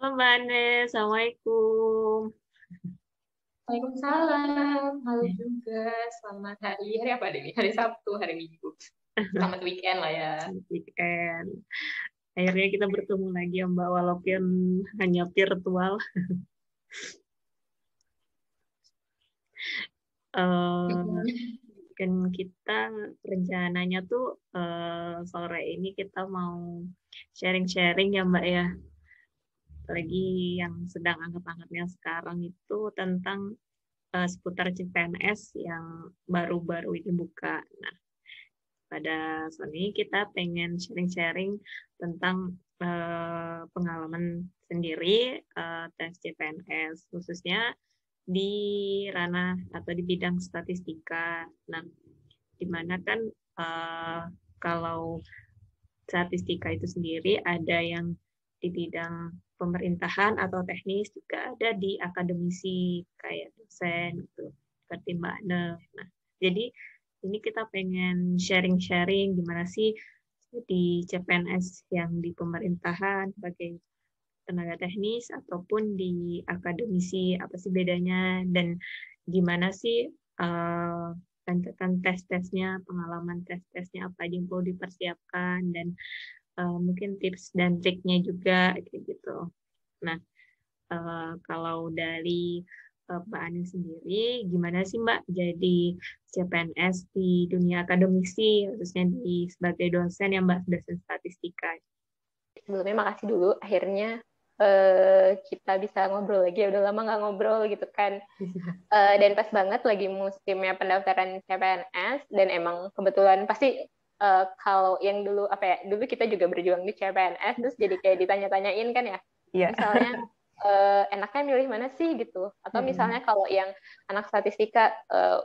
Halo Mbak Ane, Assalamualaikum. Waalaikumsalam, halo juga. Selamat hari apa deh nih? Hari Sabtu, hari Minggu. Selamat weekend lah ya. Weekend. Akhirnya kita bertemu lagi ya Mbak, walaupun hanya virtual. Eh, kan kita rencananya tuh sore ini kita mau sharing-sharing ya Mbak ya. Apalagi yang sedang angkat-angkatnya sekarang itu tentang seputar CPNS yang baru-baru ini buka. Nah, pada saat ini kita pengen sharing-sharing tentang pengalaman sendiri tes CPNS, khususnya di ranah atau di bidang statistika. Nah, di mana kan uh, kalau statistika itu sendiri ada yang di bidang pemerintahan atau teknis, juga ada di akademisi kayak dosen gitu, seperti Mbak Ne. Nah, jadi ini kita pengen sharing-sharing gimana sih di CPNS yang di pemerintahan sebagai tenaga teknis ataupun di akademisi, apa sih bedanya dan gimana sih rentetan tes-tesnya, pengalaman tes-tesnya apa aja yang perlu dipersiapkan dan mungkin tips dan triknya juga kayak gitu. Nah, kalau dari Mbak Ani sendiri, gimana sih Mbak jadi CPNS di dunia akademisi, khususnya di sebagai dosen yang Mbak dosen statistika? Sebelumnya makasih dulu, akhirnya kita bisa ngobrol lagi. Udah lama nggak ngobrol gitu kan. Dan pas banget lagi musimnya pendaftaran CPNS, dan emang kebetulan pasti kalau yang dulu apa ya, dulu kita juga berjuang di CPNS, terus jadi kayak ditanya-tanyain kan ya. Iya. Misalnya enaknya milih mana sih gitu, atau misalnya kalau yang anak statistika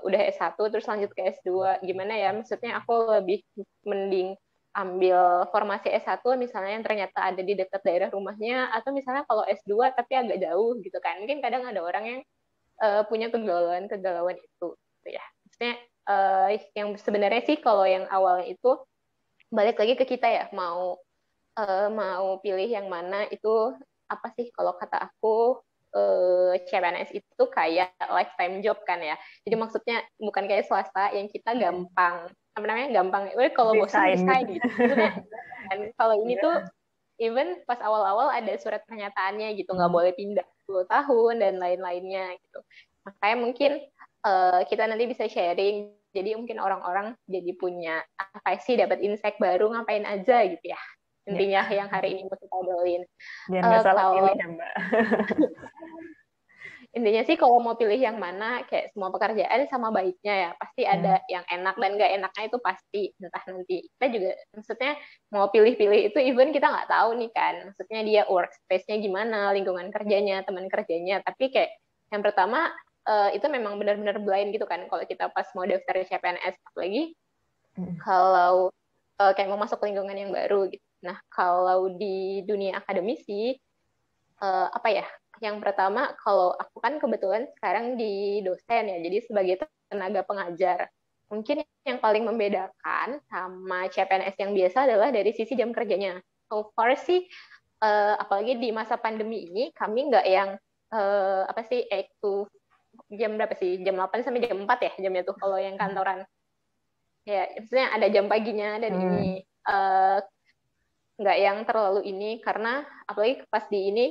udah S1 terus lanjut ke S2 gimana ya, maksudnya aku lebih mending ambil formasi S1 misalnya yang ternyata ada di dekat daerah rumahnya, atau misalnya kalau S2 tapi agak jauh gitu kan. Mungkin kadang ada orang yang punya kegalauan itu gitu ya. Maksudnya yang sebenarnya sih kalau yang awalnya itu balik lagi ke kita ya, mau pilih yang mana itu. Apa sih kalau kata aku, CPNS itu kayak lifetime job kan ya. Jadi maksudnya bukan kayak swasta yang kita gampang, apa namanya, gampang, kalau bosan Desain resign gitu. gitu. Sebenarnya kan kalau ini tuh even pas awal-awal ada surat pernyataannya gitu, nggak boleh pindah 10 tahun dan lain-lainnya gitu. Makanya mungkin kita nanti bisa sharing, jadi mungkin orang-orang jadi punya apa sih, dapat insight baru ngapain aja gitu ya, Ya, intinya yang hari ini mau kita obrolin. biar nggak salah Kalau pilih ya Mbak. intinya sih kalau mau pilih yang mana, kayak semua pekerjaan sama baiknya ya, pasti ada yang enak dan nggak enaknya, itu pasti. Entah nanti kita juga, maksudnya mau pilih-pilih itu even kita nggak tahu nih kan, maksudnya dia workspace-nya gimana, lingkungan kerjanya, teman kerjanya. Tapi kayak yang pertama, itu memang benar-benar blind gitu kan kalau kita pas mau daftar CPNS, lagi kalau kayak mau masuk lingkungan yang baru gitu. Nah, kalau di dunia akademisi, apa ya? Yang pertama, kalau aku kan kebetulan sekarang di dosen ya, jadi sebagai tenaga pengajar. Mungkin yang paling membedakan sama CPNS yang biasa adalah dari sisi jam kerjanya. So far sih, apalagi di masa pandemi ini, kami nggak yang apa sih, 8 to jam berapa sih? Jam 8 sampai jam 4 ya jamnya tuh kalau yang kantoran. Ya, maksudnya ada jam paginya dan ini nggak yang terlalu ini, karena apalagi pas di ini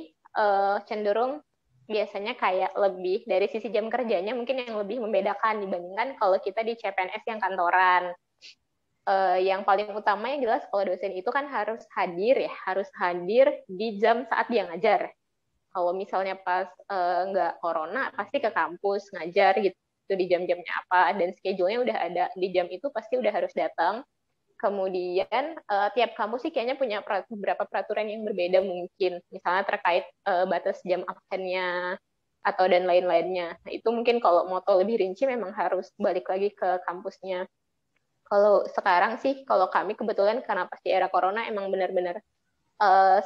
cenderung biasanya kayak lebih dari sisi jam kerjanya mungkin yang lebih membedakan dibandingkan kalau kita di CPNS yang kantoran. Yang paling utama yang jelas kalau dosen itu kan harus hadir ya, harus hadir di jam saat dia ngajar. Kalau misalnya pas nggak corona pasti ke kampus ngajar gitu di jam-jamnya apa, dan schedule-nya udah ada di jam itu, pasti udah harus datang. Kemudian tiap kampus sih kayaknya punya beberapa peraturan yang berbeda mungkin, misalnya terkait batas jam absennya atau dan lain-lainnya. Nah, itu mungkin kalau mau tahu lebih rinci memang harus balik lagi ke kampusnya. Kalau sekarang sih, kalau kami kebetulan karena pasti era corona emang benar-benar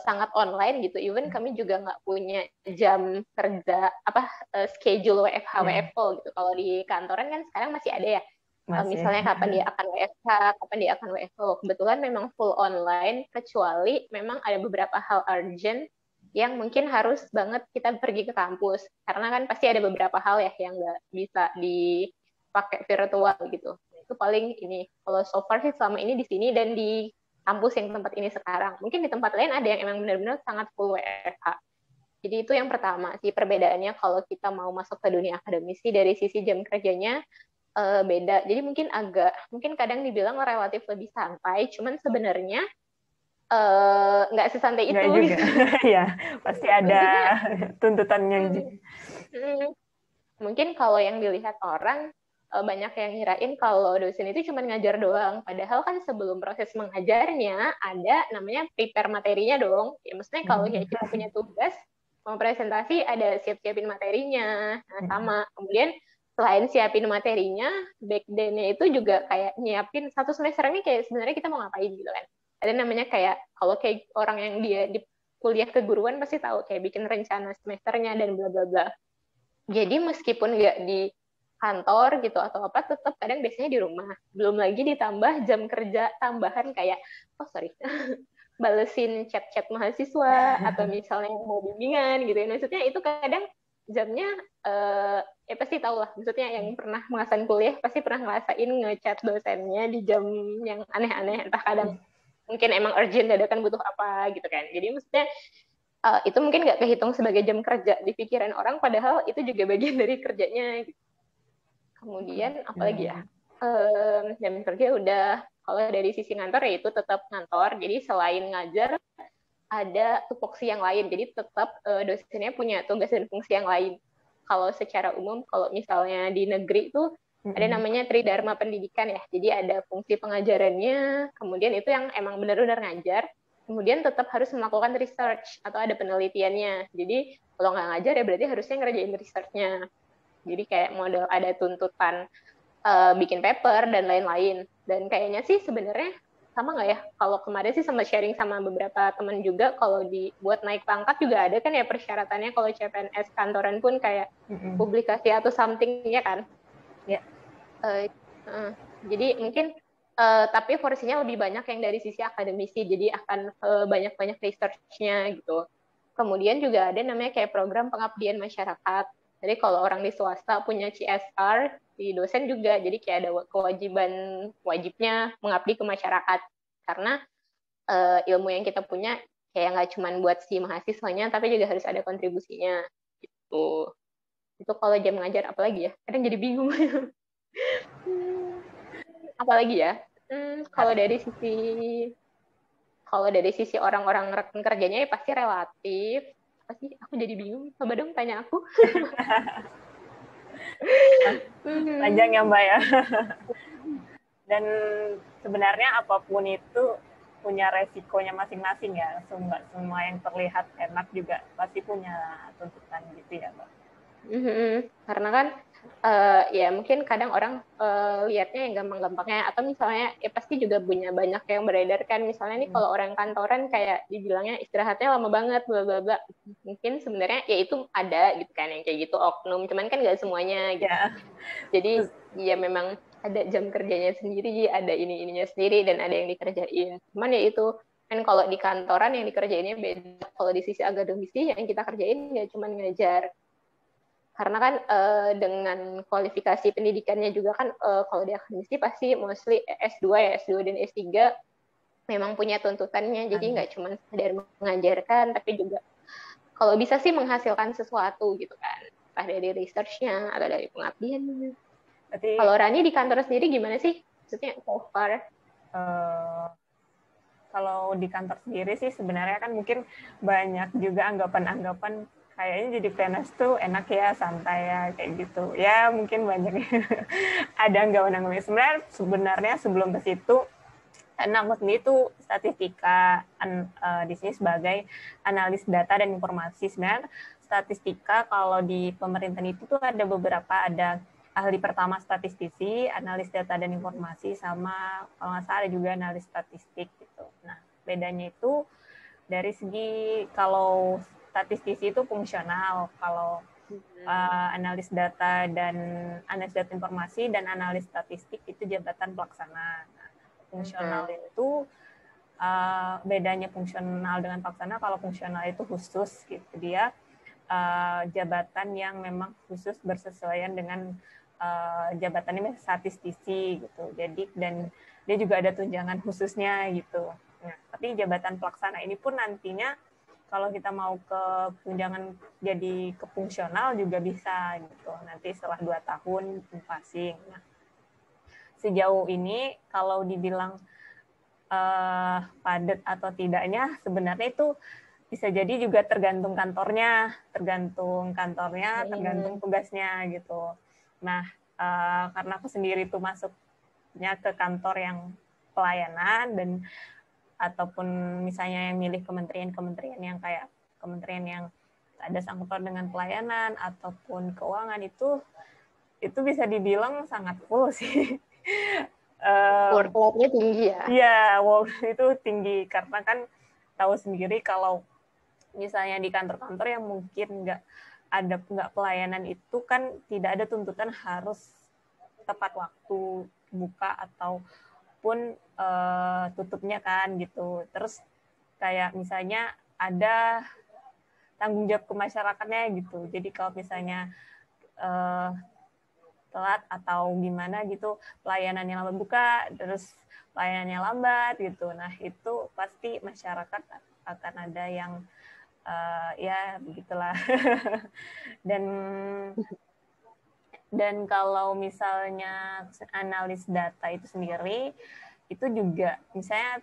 sangat online gitu. Even kami juga nggak punya jam kerja apa schedule WFH WFO gitu. Kalau di kantoran kan sekarang masih ada ya. Masih. Misalnya kapan dia akan WFH, kapan dia akan WFO. Kebetulan memang full online, kecuali memang ada beberapa hal urgent yang mungkin harus banget kita pergi ke kampus. Karena kan pasti ada beberapa hal ya yang nggak bisa dipakai virtual gitu. Itu paling ini. Kalau so far sih selama ini di sini dan di kampus yang tempat ini sekarang. Mungkin di tempat lain ada yang emang benar-benar sangat full WFH. Jadi itu yang pertama sih perbedaannya kalau kita mau masuk ke dunia akademisi dari sisi jam kerjanya beda. Jadi mungkin kadang dibilang relatif lebih santai, cuman sebenarnya nggak sesantai Nggak itu juga. gitu. Ya, pasti ada Maksudnya tuntutan yang hmm, mungkin kalau yang dilihat orang banyak yang ngirain kalau dosen itu cuma ngajar doang. Padahal kan sebelum proses mengajarnya ada namanya prepare materinya dong. Ya maksudnya kalau ya kita punya tugas mau presentasi ada siap-siapin materinya. Nah, sama. Kemudian selain siapin materinya, back then-nya itu juga kayak nyiapin satu semester ini kayak sebenarnya kita mau ngapain gitu kan. Ada namanya kayak kalau kayak orang yang dia di kuliah keguruan pasti tahu kayak bikin rencana semesternya dan bla bla bla. Jadi meskipun nggak di kantor gitu atau apa, tetap kadang biasanya di rumah. Belum lagi ditambah jam kerja tambahan kayak, oh sorry, balesin chat-chat mahasiswa atau misalnya mau bimbingan gitu ya. Maksudnya itu kadang jamnya ya pasti tahu lah. Maksudnya yang pernah mengasan kuliah pasti pernah ngerasain ngechat dosennya di jam yang aneh-aneh. Entah kadang mungkin emang urgent dadakan butuh apa gitu kan. Jadi maksudnya itu mungkin nggak kehitung sebagai jam kerja di pikiran orang, padahal itu juga bagian dari kerjanya. Gitu. Kemudian apalagi ya? Jam kerja udah. Kalau dari sisi kantor ya itu tetap kantor. Jadi selain ngajar ada tupoksi yang lain. Jadi tetap dosennya punya tugas dan fungsi yang lain. Kalau secara umum, kalau misalnya di negeri itu ada namanya Tridharma Pendidikan ya. Jadi ada fungsi pengajarannya, kemudian itu yang emang benar-benar ngajar, kemudian tetap harus melakukan research atau ada penelitiannya. Jadi kalau nggak ngajar ya berarti harusnya ngerjain research-nya. Jadi kayak model ada tuntutan bikin paper dan lain-lain. Dan kayaknya sih sebenarnya sama nggak ya? Kalau kemarin sih sama sharing sama beberapa teman juga, kalau dibuat naik pangkat juga ada kan ya persyaratannya kalau CPNS kantoran pun kayak publikasi atau something ya kan? Ya. Jadi mungkin tapi porsinya lebih banyak yang dari sisi akademisi, jadi akan banyak-banyak research-nya gitu. Kemudian juga ada namanya kayak program pengabdian masyarakat. Jadi kalau orang di swasta punya CSR, di dosen juga, jadi kayak ada wajibnya mengabdi ke masyarakat. Karena ilmu yang kita punya kayak nggak cuma buat si mahasiswanya, tapi juga harus ada kontribusinya. Gitu. Itu kalau jam ngajar, apalagi ya? Kadang jadi bingung. Apalagi ya? Kalau dari sisi orang-orang rekan kerjanya ya pasti relatif. Pasti aku jadi bingung. Coba dong tanya aku. Panjang ya Mbak ya. Dan sebenarnya apapun itu punya resikonya masing-masing ya. Semua yang terlihat enak juga pasti punya tuntutan gitu ya Mbak. Karena kan ya mungkin kadang orang lihatnya yang gampang-gampangnya, atau misalnya ya pasti juga punya banyak yang beredar kan, misalnya nih kalau orang kantoran kayak dibilangnya istirahatnya lama banget bla bla bla, mungkin sebenarnya ya itu ada gitu kan yang kayak gitu oknum, cuman kan nggak semuanya gitu. Ya. Jadi ya memang ada jam kerjanya sendiri, ada ininya sendiri dan ada yang dikerjain, cuman ya itu kan kalau di kantoran yang dikerjainnya beda. Kalau di sisi akademisi yang kita kerjain nggak cuma ngajar, karena kan dengan kualifikasi pendidikannya juga kan kalau di akademisi pasti mostly S2 ya, S2 dan S3 memang punya tuntutannya, jadi nggak cuma sekedar mengajarkan, tapi juga kalau bisa sih menghasilkan sesuatu gitu kan, entah dari research-nya atau dari pengabdiannya. Kalau Rani di kantor sendiri gimana sih? Maksudnya so far? Kalau di kantor sendiri sih sebenarnya kan mungkin banyak juga anggapan-anggapan kayaknya jadi PNS tuh enak ya, santai ya, kayak gitu. Ya mungkin banyak ada anggapan-anggapan. Sebenarnya sebelum ke situ, aku sendiri itu statistika di sini sebagai analis data dan informasi. Sebenarnya statistika kalau di pemerintahan itu tuh ada beberapa, ada ahli pertama statistisi, analis data dan informasi, sama kalau nggak salah ada juga analis statistik gitu. Nah, bedanya itu dari segi kalau statistisi itu fungsional, kalau analis data dan analis data informasi dan analis statistik itu jabatan pelaksana. Nah, fungsional itu bedanya fungsional dengan pelaksana, kalau fungsional itu khusus gitu, dia jabatan yang memang khusus bersesuaian dengan jabatan ini statistisi gitu. Jadi dan dia juga ada tunjangan khususnya gitu. Nah, tapi jabatan pelaksana ini pun nantinya kalau kita mau ke tunjangan jadi ke fungsional juga bisa gitu. Nanti setelah 2 tahun passing. Nah, sejauh ini kalau dibilang padat atau tidaknya sebenarnya itu bisa jadi juga tergantung kantornya, tergantung tugasnya gitu. Nah, karena aku sendiri tuh masuknya ke kantor yang pelayanan dan ataupun misalnya yang milih kementerian-kementerian yang kayak kementerian yang ada sangkut dengan pelayanan ataupun keuangan itu bisa dibilang sangat full sih. Workload-nya tinggi ya? Iya, itu tinggi karena kan tahu sendiri kalau misalnya di kantor-kantor yang mungkin nggak pelayanan itu kan tidak ada tuntutan harus tepat waktu buka ataupun tutupnya kan gitu. Terus kayak misalnya ada tanggung jawab ke masyarakatnya gitu. Jadi kalau misalnya telat atau gimana gitu, pelayanannya lambat buka, terus pelayanannya lambat gitu. Nah itu pasti masyarakat akan ada yang ya begitulah. dan kalau misalnya analis data itu sendiri itu juga misalnya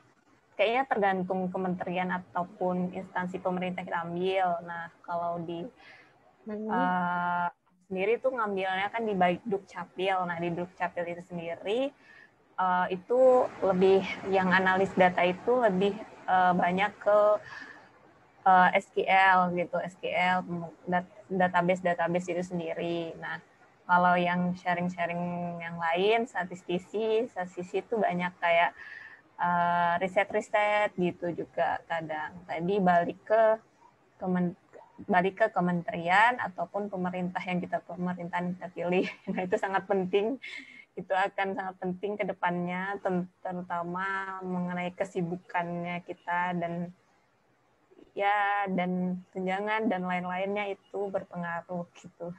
kayaknya tergantung kementerian ataupun instansi pemerintah kita ambil. Nah kalau di sendiri tuh ngambilnya kan di Dukcapil. Nah di Dukcapil itu sendiri itu lebih yang analis data itu lebih banyak ke SQL gitu, SQL database itu sendiri. Nah, kalau yang sharing-sharing yang lain, statistisi itu banyak kayak riset-riset gitu juga kadang. Tadi balik ke kementerian ataupun pemerintahan kita pilih. Nah, itu sangat penting. Itu akan sangat penting ke depannya, terutama mengenai kesibukannya kita dan tunjangan dan lain-lainnya itu berpengaruh gitu.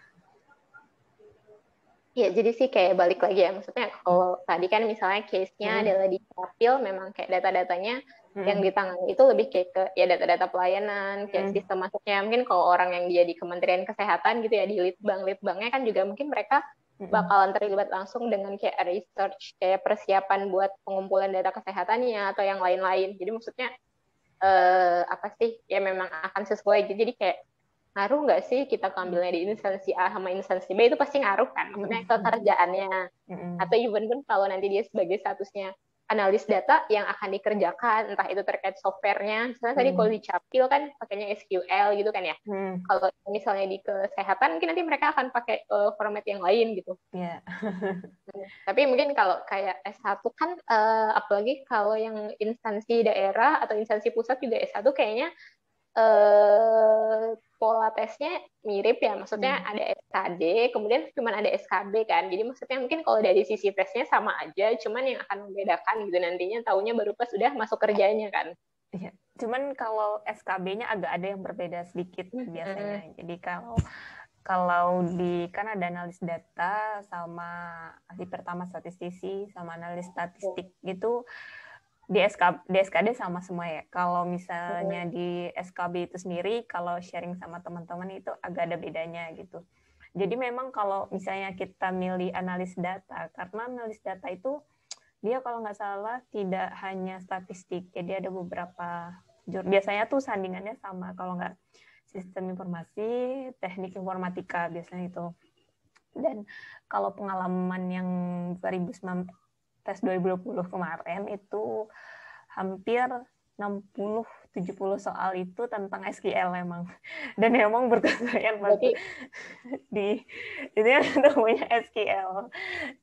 Ya, jadi sih kayak balik lagi ya. Maksudnya kalau tadi kan misalnya case-nya adalah di Capil, memang kayak data-datanya yang ditangani itu lebih kayak ke ya data-data pelayanan, kayak sistem masuknya. Mungkin kalau orang yang dia di Kementerian Kesehatan gitu ya, di Litbangnya kan juga mungkin mereka bakalan terlibat langsung dengan kayak research, kayak persiapan buat pengumpulan data kesehatannya atau yang lain-lain. Jadi maksudnya apa sih, ya memang akan sesuai. Jadi kayak ngaruh nggak sih kita ambilnya di instansi A sama instansi B, itu pasti ngaruh kan, maksudnya ke kerjaannya. Atau even pun kalau nanti dia sebagai statusnya analis data yang akan dikerjakan, entah itu terkait softwarenya, misalnya tadi kalau di Capil kan pakainya SQL gitu kan ya. Kalau misalnya di kesehatan mungkin nanti mereka akan pakai format yang lain gitu. Tapi mungkin kalau kayak S1 kan apalagi kalau yang instansi daerah atau instansi pusat juga S1 kayaknya pola tesnya mirip ya, maksudnya ada SKD, kemudian cuma ada SKB kan, jadi maksudnya mungkin kalau dari sisi tesnya sama aja, cuman yang akan membedakan gitu nantinya taunya baru pas sudah masuk kerjanya kan. Iya, cuman kalau SKB-nya agak ada yang berbeda sedikit biasanya. Jadi kalau di kan ada analis data sama ahli pertama statistisi sama analis statistik gitu. Di SKD sama semua ya. Kalau misalnya di SKB itu sendiri, kalau sharing sama teman-teman itu agak ada bedanya gitu. Jadi memang kalau misalnya kita milih analis data, karena analis data itu dia kalau nggak salah tidak hanya statistik, jadi ada beberapa, biasanya tuh sandingannya sama, kalau nggak sistem informasi, teknik informatika biasanya itu. Dan kalau pengalaman yang 2019 tes 2020 kemarin itu hampir 60-70 soal itu tentang SQL memang. Dan memang berkesuaian di ini namanya SQL.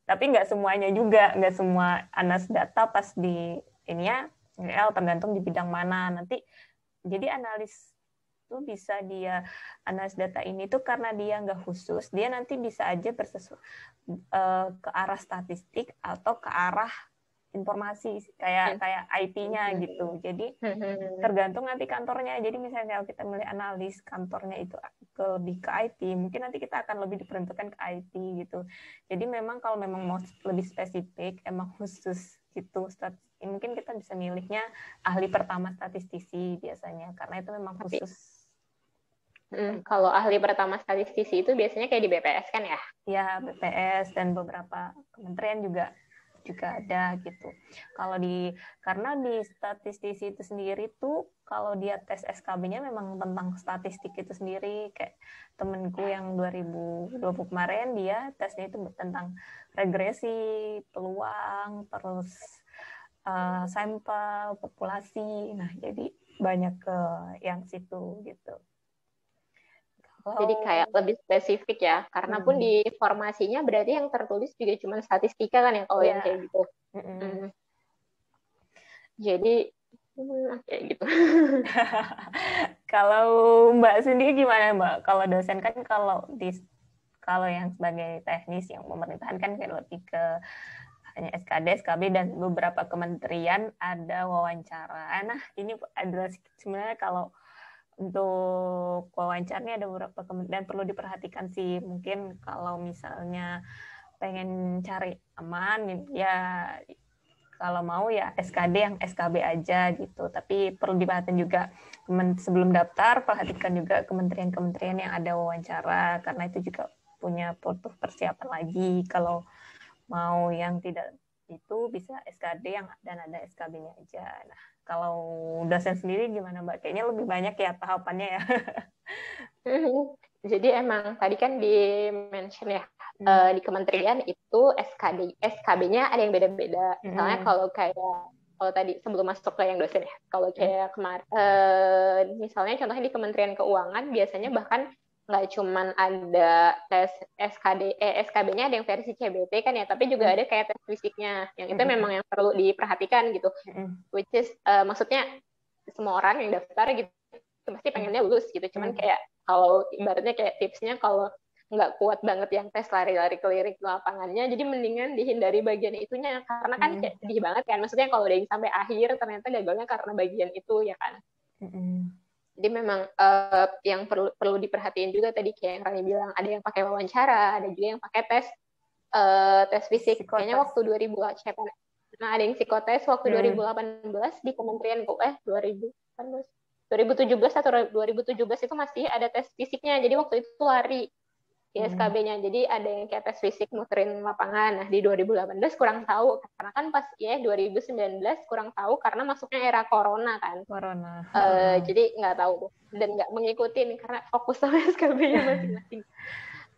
Tapi nggak semuanya juga, nggak semua analis data pas di ini ya SQL, tergantung di bidang mana. Nanti jadi analis tuh bisa dia analis data ini tuh karena dia nggak khusus, dia nanti bisa aja ke arah statistik atau ke arah informasi kayak IT-nya gitu. Jadi tergantung nanti kantornya. Jadi misalnya kalau kita milih analis, kantornya itu lebih ke IT, mungkin nanti kita akan lebih diperuntukkan ke IT gitu. Jadi memang kalau memang mau lebih spesifik, emang khusus gitu, mungkin kita bisa milihnya ahli pertama statistisi biasanya, karena itu memang khusus. Kalau ahli pertama statistisi itu biasanya kayak di BPS kan ya? Ya, BPS dan beberapa kementerian juga ada gitu. Karena di statistisi itu sendiri tuh kalau dia tes SKB-nya memang tentang statistik itu sendiri, kayak temenku yang 2020 kemarin dia tesnya itu tentang regresi, peluang, terus sampel, populasi. Nah, jadi banyak ke yang situ gitu. Jadi kayak lebih spesifik ya, karena pun di formasinya berarti yang tertulis juga cuma statistika kan ya kalau yang kayak gitu. Jadi kayak gitu. Kalau Mbak sendiri gimana Mbak? Kalau dosen kan kalau yang sebagai teknis yang pemerintahan kan kayak lebih ke hanya SKD, SKB dan beberapa kementerian ada wawancara. Nah ini adalah sebenarnya kalau untuk wawancaranya ada beberapa kementerian perlu diperhatikan sih. Mungkin kalau misalnya pengen cari aman ya kalau mau ya SKD yang SKB aja gitu. Tapi perlu diperhatikan juga sebelum daftar, perhatikan juga kementerian-kementerian yang ada wawancara karena itu juga butuh persiapan lagi. Kalau mau yang tidak itu bisa SKD dan ada SKB-nya aja. Nah, kalau dosen sendiri gimana Mbak? Kayaknya lebih banyak ya tahapannya ya. Jadi emang tadi kan di mention ya di kementerian itu SKB-nya ada yang beda-beda. Misalnya kalau tadi sebelum masuk ke yang dosen ya, kalau kayak kemarin misalnya contohnya di Kementerian Keuangan biasanya bahkan nggak cuman ada tes SKB-nya ada yang versi CBT kan ya, tapi juga ada kayak tes fisiknya yang itu memang yang perlu diperhatikan gitu. Which is maksudnya semua orang yang daftar gitu pasti pengennya lulus gitu, cuman kayak kalau ibaratnya kayak tipsnya kalau nggak kuat banget yang tes lari-lari keliling lapangannya, jadi mendingan dihindari bagian itunya karena kan kayak sedih banget kan, maksudnya kalau udah sampai akhir ternyata gagalnya karena bagian itu ya kan. Jadi memang yang perlu diperhatiin juga tadi kayak yang Rani bilang, ada yang pakai wawancara, ada juga yang pakai tes fisik. Kayaknya waktu 2018 ada yang psikotes waktu 2018 di Kementerian 2017 atau 2017 itu masih ada tes fisiknya. Jadi waktu itu lari di SKB-nya. Jadi ada yang kayak tes fisik muterin lapangan. Nah, di 2018 kurang tahu karena kan pas 2019 kurang tahu karena masuknya era corona kan. Jadi nggak tahu dan nggak mengikutin karena fokus sama SKB-nya masing-masing.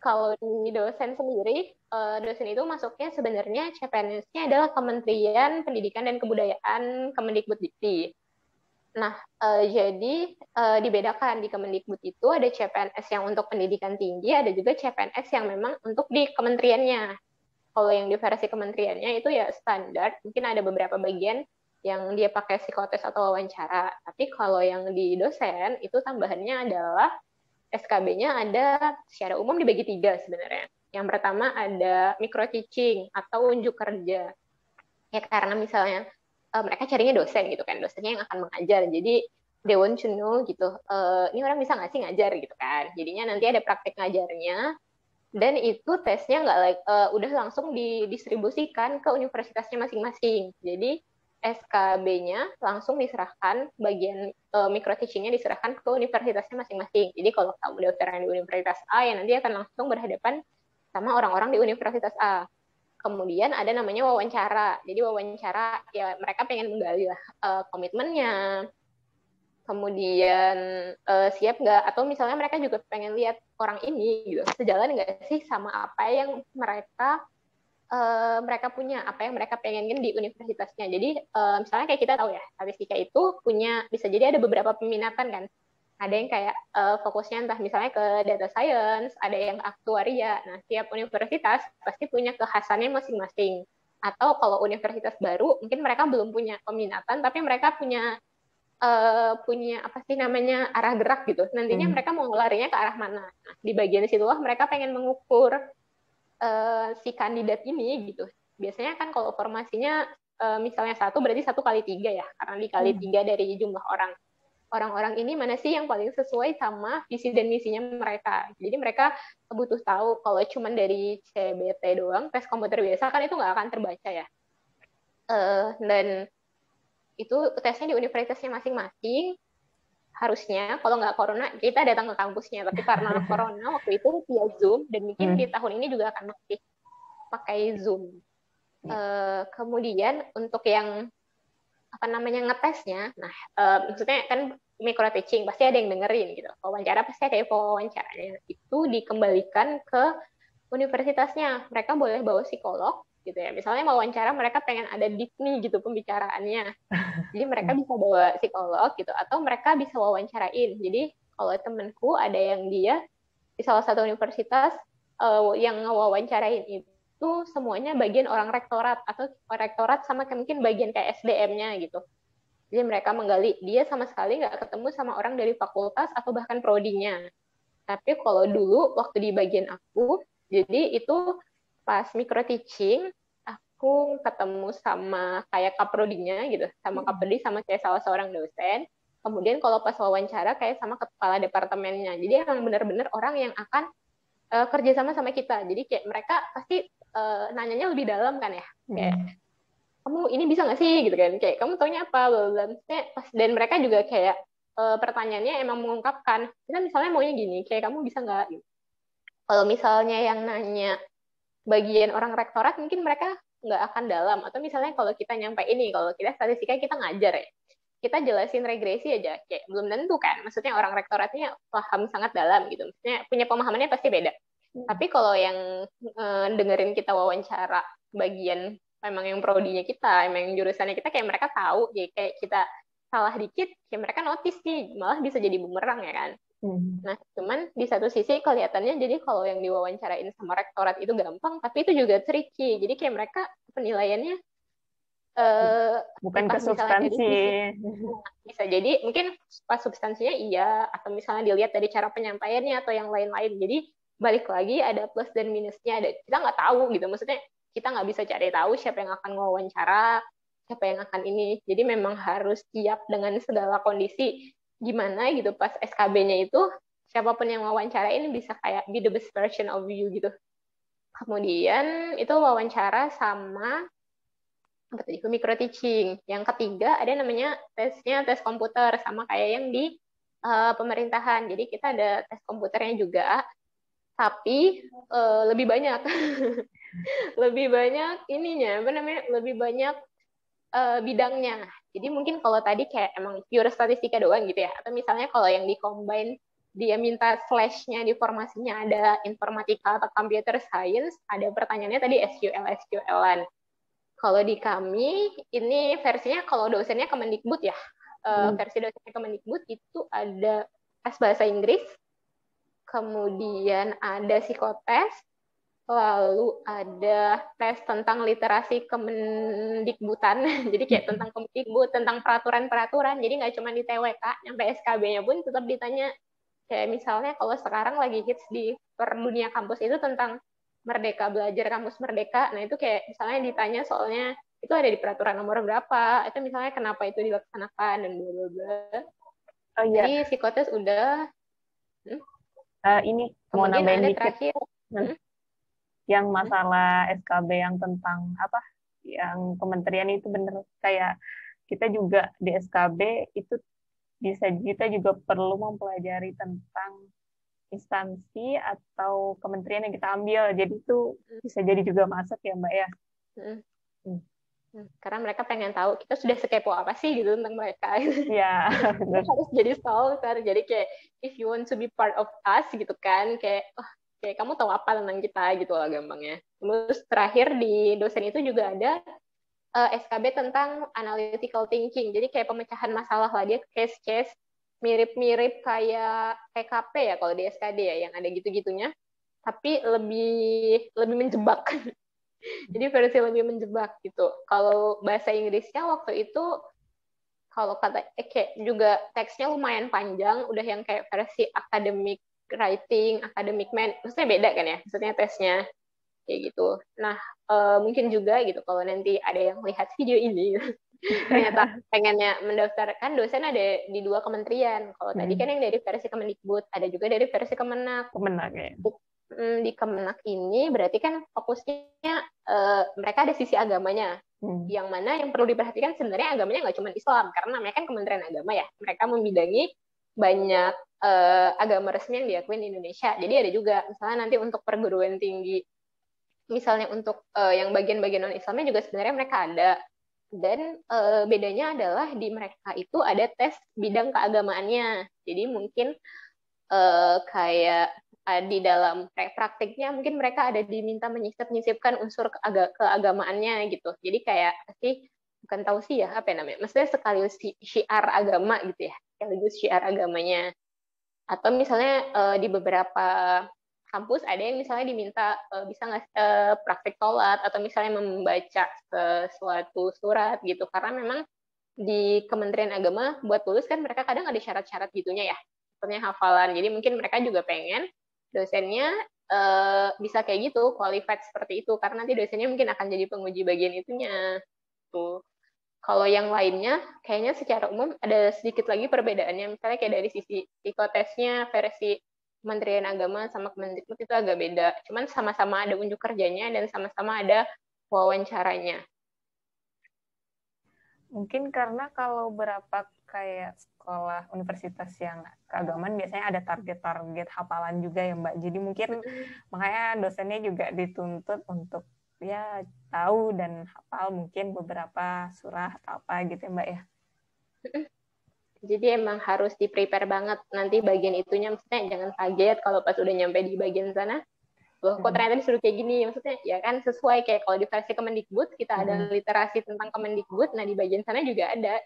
Kalau di dosen sendiri, dosen itu masuknya sebenarnya CPNS-nya adalah Kementerian Pendidikan dan Kebudayaan Kemendikbuddikti. Nah, jadi dibedakan di Kemendikbud itu ada CPNS yang untuk pendidikan tinggi, ada juga CPNS yang memang untuk di kementeriannya. Kalau yang di versi kementeriannya itu ya standar, mungkin ada beberapa bagian yang dia pakai psikotes atau wawancara. Tapi kalau yang di dosen itu tambahannya adalah SKB-nya ada secara umum dibagi 3 sebenarnya. Yang pertama ada micro teaching atau unjuk kerja. Ya karena misalnya mereka carinya dosen gitu kan, dosennya yang akan mengajar. Jadi they want to know gitu, ini orang bisa nggak sih ngajar gitu kan. Jadinya nanti ada praktek ngajarnya, dan itu tesnya udah langsung didistribusikan ke universitasnya masing-masing. Jadi SKB-nya langsung diserahkan, bagian micro teaching-nya diserahkan ke universitasnya masing-masing. Jadi kalau kamu daftar di Universitas A, ya nanti akan langsung berhadapan sama orang-orang di Universitas A. Kemudian ada namanya wawancara. Jadi wawancara ya mereka pengen menggali lah komitmennya, kemudian siap nggak, atau misalnya mereka juga pengen lihat orang ini gitu sejalan nggak sih sama apa yang mereka punya, apa yang mereka pengen di universitasnya. Jadi misalnya kayak kita tahu ya, statistika itu bisa jadi ada beberapa peminatan kan. Ada yang kayak fokusnya entah misalnya ke data science, ada yang aktuaria. Nah, tiap universitas pasti punya kekhasannya masing-masing. Atau kalau universitas baru, mungkin mereka belum punya peminatan, tapi mereka punya punya apa sih namanya arah gerak gitu. Nantinya mereka mau larinya ke arah mana. Nah, di bagian situlah mereka pengen mengukur si kandidat ini gitu. Biasanya kan kalau formasinya misalnya 1 berarti 1 kali 3 ya, karena dikali 3 dari jumlah orang. Orang-orang ini mana sih yang paling sesuai sama visi dan misinya mereka. Jadi mereka butuh tahu kalau cuma dari CBT doang, tes komputer biasa kan itu nggak akan terbaca ya. Dan itu tesnya di universitasnya masing-masing. Harusnya kalau nggak corona kita datang ke kampusnya, tapi karena corona waktu itu via Zoom dan mungkin di tahun ini juga akan masih pakai Zoom. Kemudian untuk yang apa namanya ngetesnya, nah maksudnya kan micro teaching pasti ada yang dengerin gitu, wawancara pasti ada wawancaranya, itu dikembalikan ke universitasnya. Mereka boleh bawa psikolog gitu ya, misalnya mau wawancara mereka pengen ada Disney gitu pembicaraannya, jadi mereka bisa bawa psikolog gitu, atau mereka bisa wawancarain. Jadi kalau temenku ada yang dia di salah satu universitas yang ngewawancarain itu semuanya bagian orang rektorat atau rektorat sama mungkin bagian kayak SDM-nya gitu. Jadi mereka menggali, dia sama sekali nggak ketemu sama orang dari fakultas atau bahkan prodinya. Tapi kalau dulu waktu di bagian aku, jadi itu pas micro teaching, aku ketemu sama kayak kaprodinya gitu, sama kaprodi sama kayak salah seorang dosen. Kemudian kalau pas wawancara kayak sama kepala departemennya. Jadi emang benar-benar orang yang akan kerjasama sama kita. Jadi kayak mereka pasti nanyanya lebih dalam kan ya. Kayak kamu ini bisa nggak sih gitu kan? Kayak kamu taunya apa? Dan mereka juga kayak pertanyaannya emang mengungkapkan. Kita misalnya maunya gini, kayak kamu bisa nggak? Gitu. Kalau misalnya yang nanya bagian orang rektorat mungkin mereka nggak akan dalam, atau misalnya kalau kita nyampe ini, kalau kita statistika kita ngajar ya, kita jelasin regresi aja kayak belum tentu kan, maksudnya orang rektoratnya paham sangat dalam gitu, maksudnya punya pemahamannya pasti beda. Tapi kalau yang dengerin kita wawancara bagian memang yang prodinya kita, emang yang jurusannya kita, kayak mereka tahu, jadi kayak kita salah dikit, kayak mereka notice nih, malah bisa jadi bumerang ya kan. Nah, cuman di satu sisi kelihatannya jadi kalau yang diwawancarain sama rektorat itu gampang, tapi itu juga tricky. Jadi kayak mereka penilaiannya bukan ke misalnya dari substansi. bisa jadi mungkin pas substansinya iya, atau misalnya dilihat dari cara penyampaiannya atau yang lain-lain. Jadi balik lagi ada plus dan minusnya. Kita nggak tahu gitu. Maksudnya kita nggak bisa cari tahu siapa yang akan wawancara, siapa yang akan ini. Jadi memang harus siap dengan segala kondisi. Gimana gitu pas SKB-nya itu siapapun yang wawancarain bisa kayak be the best version of you gitu. Kemudian itu wawancara sama apa tadi micro teaching. Yang ketiga ada namanya tesnya tes komputer sama kayak yang di pemerintahan. Jadi kita ada tes komputernya juga, tapi lebih banyak. Lebih banyak ininya, apa namanya? Lebih banyak bidangnya. Jadi mungkin kalau tadi kayak emang pure statistika doang gitu ya, atau misalnya kalau yang di combine dia minta slashnya di formasinya ada informatika atau computer science, ada pertanyaannya tadi SQL-an. Kalau di kami ini versinya kalau dosennya Kemendikbud ya, versi dosennya Kemendikbud itu ada tes bahasa Inggris, kemudian ada psikotes, lalu ada tes tentang literasi Kemendikbudan, jadi kayak tentang Kemendikbud, tentang peraturan-peraturan, jadi nggak cuma di TWK, sampai SKB-nya pun tetap ditanya. Kayak misalnya kalau sekarang lagi hits di per dunia kampus itu tentang Merdeka Belajar, Kampus Merdeka, nah itu kayak misalnya ditanya soalnya itu ada di peraturan nomor berapa, itu misalnya kenapa itu dilaksanakan, dan bla bla bla. Oh iya. Jadi psikotes udah. Ini mau Kemudian nambahin ada dikit. terakhir. Yang masalah SKB yang tentang apa? Yang kementerian itu bener kayak kita juga di SKB itu kita juga perlu mempelajari tentang instansi atau kementerian yang kita ambil. Jadi itu bisa jadi juga masuk ya, Mbak ya. Karena mereka pengen tahu kita sudah sekepo apa sih gitu tentang mereka. Iya. Harus jadi stalker. Jadi kayak if you want to be part of us gitu kan, kayak kayak kamu tahu apa tentang kita gitu lah gampangnya. Terus terakhir di dosen itu juga ada SKB tentang analytical thinking. Jadi kayak pemecahan masalah lah, dia case-case mirip-mirip kayak PKP ya kalau di SKD ya, yang ada gitu-gitunya, tapi lebih menjebak. Jadi versi lebih menjebak gitu. Kalau bahasa Inggrisnya waktu itu kalau kata kayak juga teksnya lumayan panjang, udah yang kayak versi academic writing, academic maksudnya beda kan ya, maksudnya tesnya kayak gitu. Nah, mungkin juga gitu kalau nanti ada yang lihat video ini ternyata pengennya mendaftarkan dosen ada di 2 kementerian. Kalau tadi kan yang dari versi Kemendikbud, ada juga dari versi Kemenak. Kemenak ya. Di Kemenak ini berarti kan fokusnya mereka ada sisi agamanya. Yang mana yang perlu diperhatikan sebenarnya agamanya nggak cuma Islam, karena namanya kan Kementerian Agama ya. Mereka membidangi banyak agama resmi yang diakui di Indonesia. Jadi ada juga misalnya nanti untuk perguruan tinggi, misalnya untuk yang bagian-bagian non-Islamnya juga sebenarnya mereka ada. Dan bedanya adalah di mereka itu ada tes bidang keagamaannya. Jadi mungkin kayak di dalam praktiknya mungkin mereka ada diminta menyisipkan unsur keagamaannya gitu. Jadi kayak sih bukan tahu sih ya apa namanya. Maksudnya sekaligus syiar agama gitu ya. Sekaligus syiar agamanya. Atau misalnya di beberapa kampus ada yang misalnya diminta bisa nggak praktik sholat atau misalnya membaca sesuatu surat gitu. Karena memang di Kementerian Agama buat lulus kan mereka kadang ada syarat-syarat gitunya ya. Misalnya hafalan. Jadi mungkin mereka juga pengen dosennya bisa kayak gitu, qualified seperti itu. Karena nanti dosennya mungkin akan jadi penguji bagian itunya. Tuh. Kalau yang lainnya, kayaknya secara umum ada sedikit lagi perbedaannya. Misalnya kayak dari sisi psikotesnya versi Kementerian Agama sama Kemendikbud itu agak beda. Cuman sama-sama ada unjuk kerjanya dan sama-sama ada wawancaranya. Mungkin karena kalau berapa kayak sekolah universitas yang keagamaan biasanya ada target-target hafalan juga ya Mbak. Jadi mungkin makanya dosennya juga dituntut untuk ya tahu dan hafal mungkin beberapa surah atau apa gitu ya Mbak ya. Jadi emang harus di-prepare banget nanti bagian itunya, maksudnya jangan kaget kalau pas udah nyampe di bagian sana, loh kok ternyata disuruh kayak gini, maksudnya ya kan sesuai kayak kalau di versi Kemendikbud kita ada literasi tentang Kemendikbud, nah di bagian sana juga ada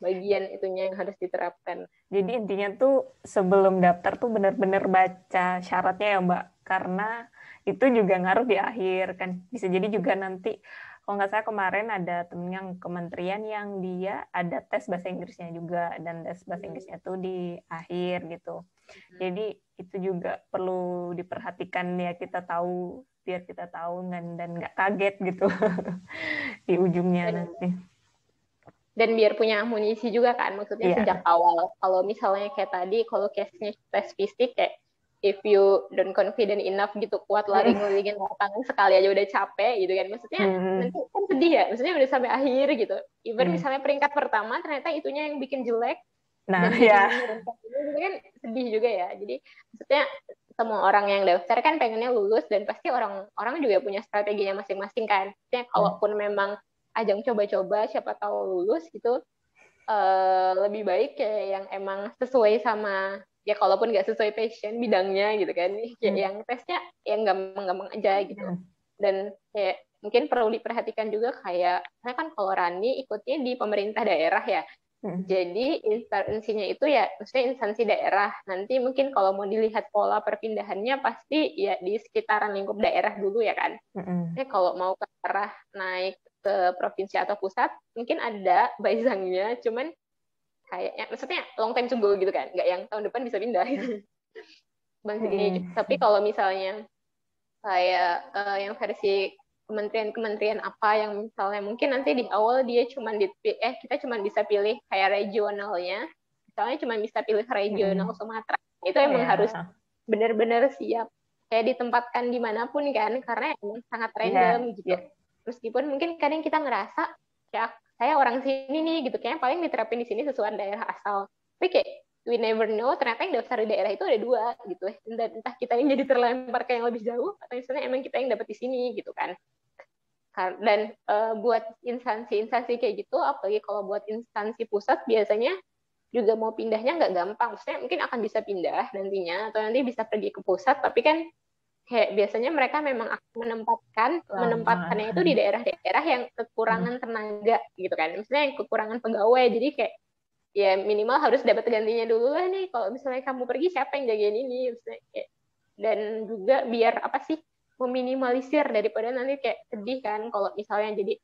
bagian itunya yang harus diterapkan. Jadi intinya tuh sebelum daftar tuh benar-benar baca syaratnya ya Mbak, karena itu juga ngaruh di akhir kan. Bisa jadi juga nanti kalau nggak salah kemarin ada temen yang kementerian yang dia ada tes bahasa Inggrisnya juga, dan tes bahasa Inggrisnya tuh di akhir gitu. Jadi itu juga perlu diperhatikan ya, kita tahu biar kita tahu dan nggak kaget gitu di ujungnya nanti. Dan biar punya amunisi juga kan, maksudnya sejak awal. Kalau misalnya kayak tadi, kalau case-nya tes fisik kayak if you don't confident enough gitu, kuat lari ngelilingin lapangan sekali aja udah capek gitu kan, maksudnya nanti kan sedih ya, maksudnya udah sampai akhir gitu. Even misalnya peringkat pertama ternyata itunya yang bikin jelek, dan menurunkan itu kan sedih juga ya. Jadi maksudnya semua orang yang daftar kan pengennya lulus, dan pasti orang juga punya strateginya masing-masing kan. Maksudnya kalaupun memang ajang coba-coba siapa tahu lulus gitu, lebih baik kayak yang emang sesuai sama ya, kalaupun nggak sesuai passion bidangnya gitu kan, kayak yang tesnya yang gampang-gampang aja gitu. Dan kayak mungkin perlu diperhatikan juga kayak, karena kan kalau Rani ikutnya di pemerintah daerah ya, jadi instansinya itu ya maksudnya instansi daerah. Nanti mungkin kalau mau dilihat pola perpindahannya pasti ya di sekitaran lingkup daerah dulu ya kan. Kalau mau ke arah naik ke provinsi atau pusat mungkin ada baizangnya, cuman kayaknya maksudnya long time to go gitu kan, nggak yang tahun depan bisa pindah gitu. Bang segini. Tapi kalau misalnya kayak yang versi kementerian apa yang misalnya mungkin nanti di awal dia kita cuma bisa pilih kayak regionalnya, misalnya cuma bisa pilih regional Sumatera, itu emang harus benar-benar siap kayak ditempatkan dimanapun kan, karena emang sangat random gitu. Meskipun mungkin kadang kita ngerasa ya saya orang sini nih gitu, kayaknya paling diterapin di sini sesuai daerah asal, tapi kayak we never know ternyata yang daftar di daerah itu ada 2 gitu, entah kita yang jadi terlempar ke yang lebih jauh atau misalnya emang kita yang dapat di sini gitu kan. Dan buat instansi-instansi kayak gitu, apalagi kalau buat instansi pusat biasanya juga mau pindahnya nggak gampang, maksudnya mungkin akan bisa pindah nantinya atau nanti bisa pergi ke pusat, tapi kan kayak biasanya mereka memang akan menempatkannya itu di daerah-daerah yang kekurangan tenaga gitu kan, misalnya yang kekurangan pegawai, jadi kayak ya minimal harus dapat gantinya dulu lah nih, kalau misalnya kamu pergi siapa yang jagain ini misalnya, kayak. Dan juga biar apa sih meminimalisir daripada nanti kayak sedih kan kalau misalnya jadi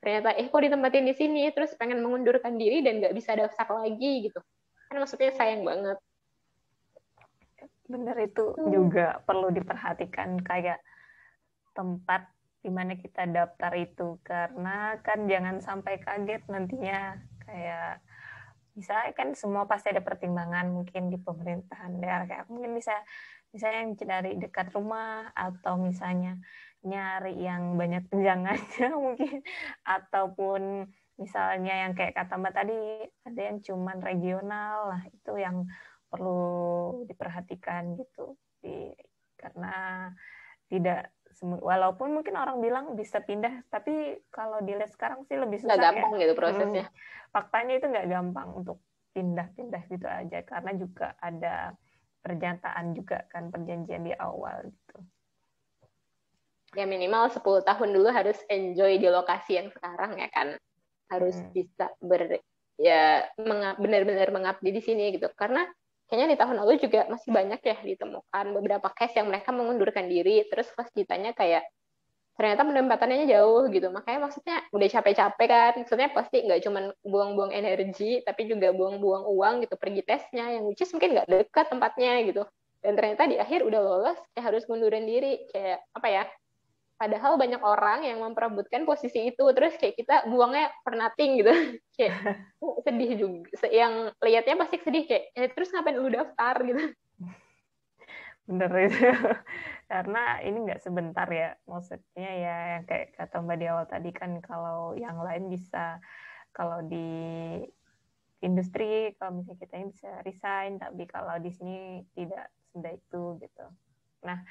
ternyata kok ditempatin di sini, terus pengen mengundurkan diri dan nggak bisa daftar lagi gitu. Kan maksudnya sayang banget. Bener, itu juga perlu diperhatikan kayak tempat di mana kita daftar itu, karena kan jangan sampai kaget nantinya. Kayak misalnya kan semua pasti ada pertimbangan mungkin di pemerintahan daerah, kayak mungkin bisa misalnya yang dari dekat rumah, atau misalnya nyari yang banyak tunjangannya mungkin, ataupun misalnya yang kayak kata Mbak tadi ada yang cuman regional. Lah itu yang perlu diperhatikan gitu. Karena tidak walaupun mungkin orang bilang bisa pindah, tapi kalau dilihat sekarang sih lebih Nggak susah ya. gampang gitu prosesnya. Faktanya itu nggak gampang untuk pindah-pindah gitu aja, karena juga ada pernyataan juga kan, perjanjian di awal gitu. Ya minimal 10 tahun dulu harus enjoy di lokasi yang sekarang ya kan. Harus bisa benar-benar mengabdi di sini gitu. Karena kayaknya di tahun lalu juga masih banyak ya ditemukan beberapa case yang mereka mengundurkan diri, terus pas ditanya kayak ternyata penempatannya jauh gitu. Makanya maksudnya udah capek-capek kan, maksudnya pasti nggak cuma buang-buang energi, tapi juga buang-buang uang gitu pergi tesnya, yang which is mungkin nggak dekat tempatnya gitu. Dan ternyata di akhir udah lolos, kayak harus ngundurin diri, kayak apa ya, padahal banyak orang yang memperebutkan posisi itu, terus kayak kita buangnya for nothing gitu. Kayak sedih juga, yang lihatnya pasti sedih kayak terus ngapain lu daftar gitu. Bener itu. Karena ini nggak sebentar ya, maksudnya ya yang kayak kata Mbak di awal tadi kan, kalau yang lain bisa, kalau di industri kalau misalnya kita bisa resign, tapi kalau di sini tidak semudah itu gitu. Nah,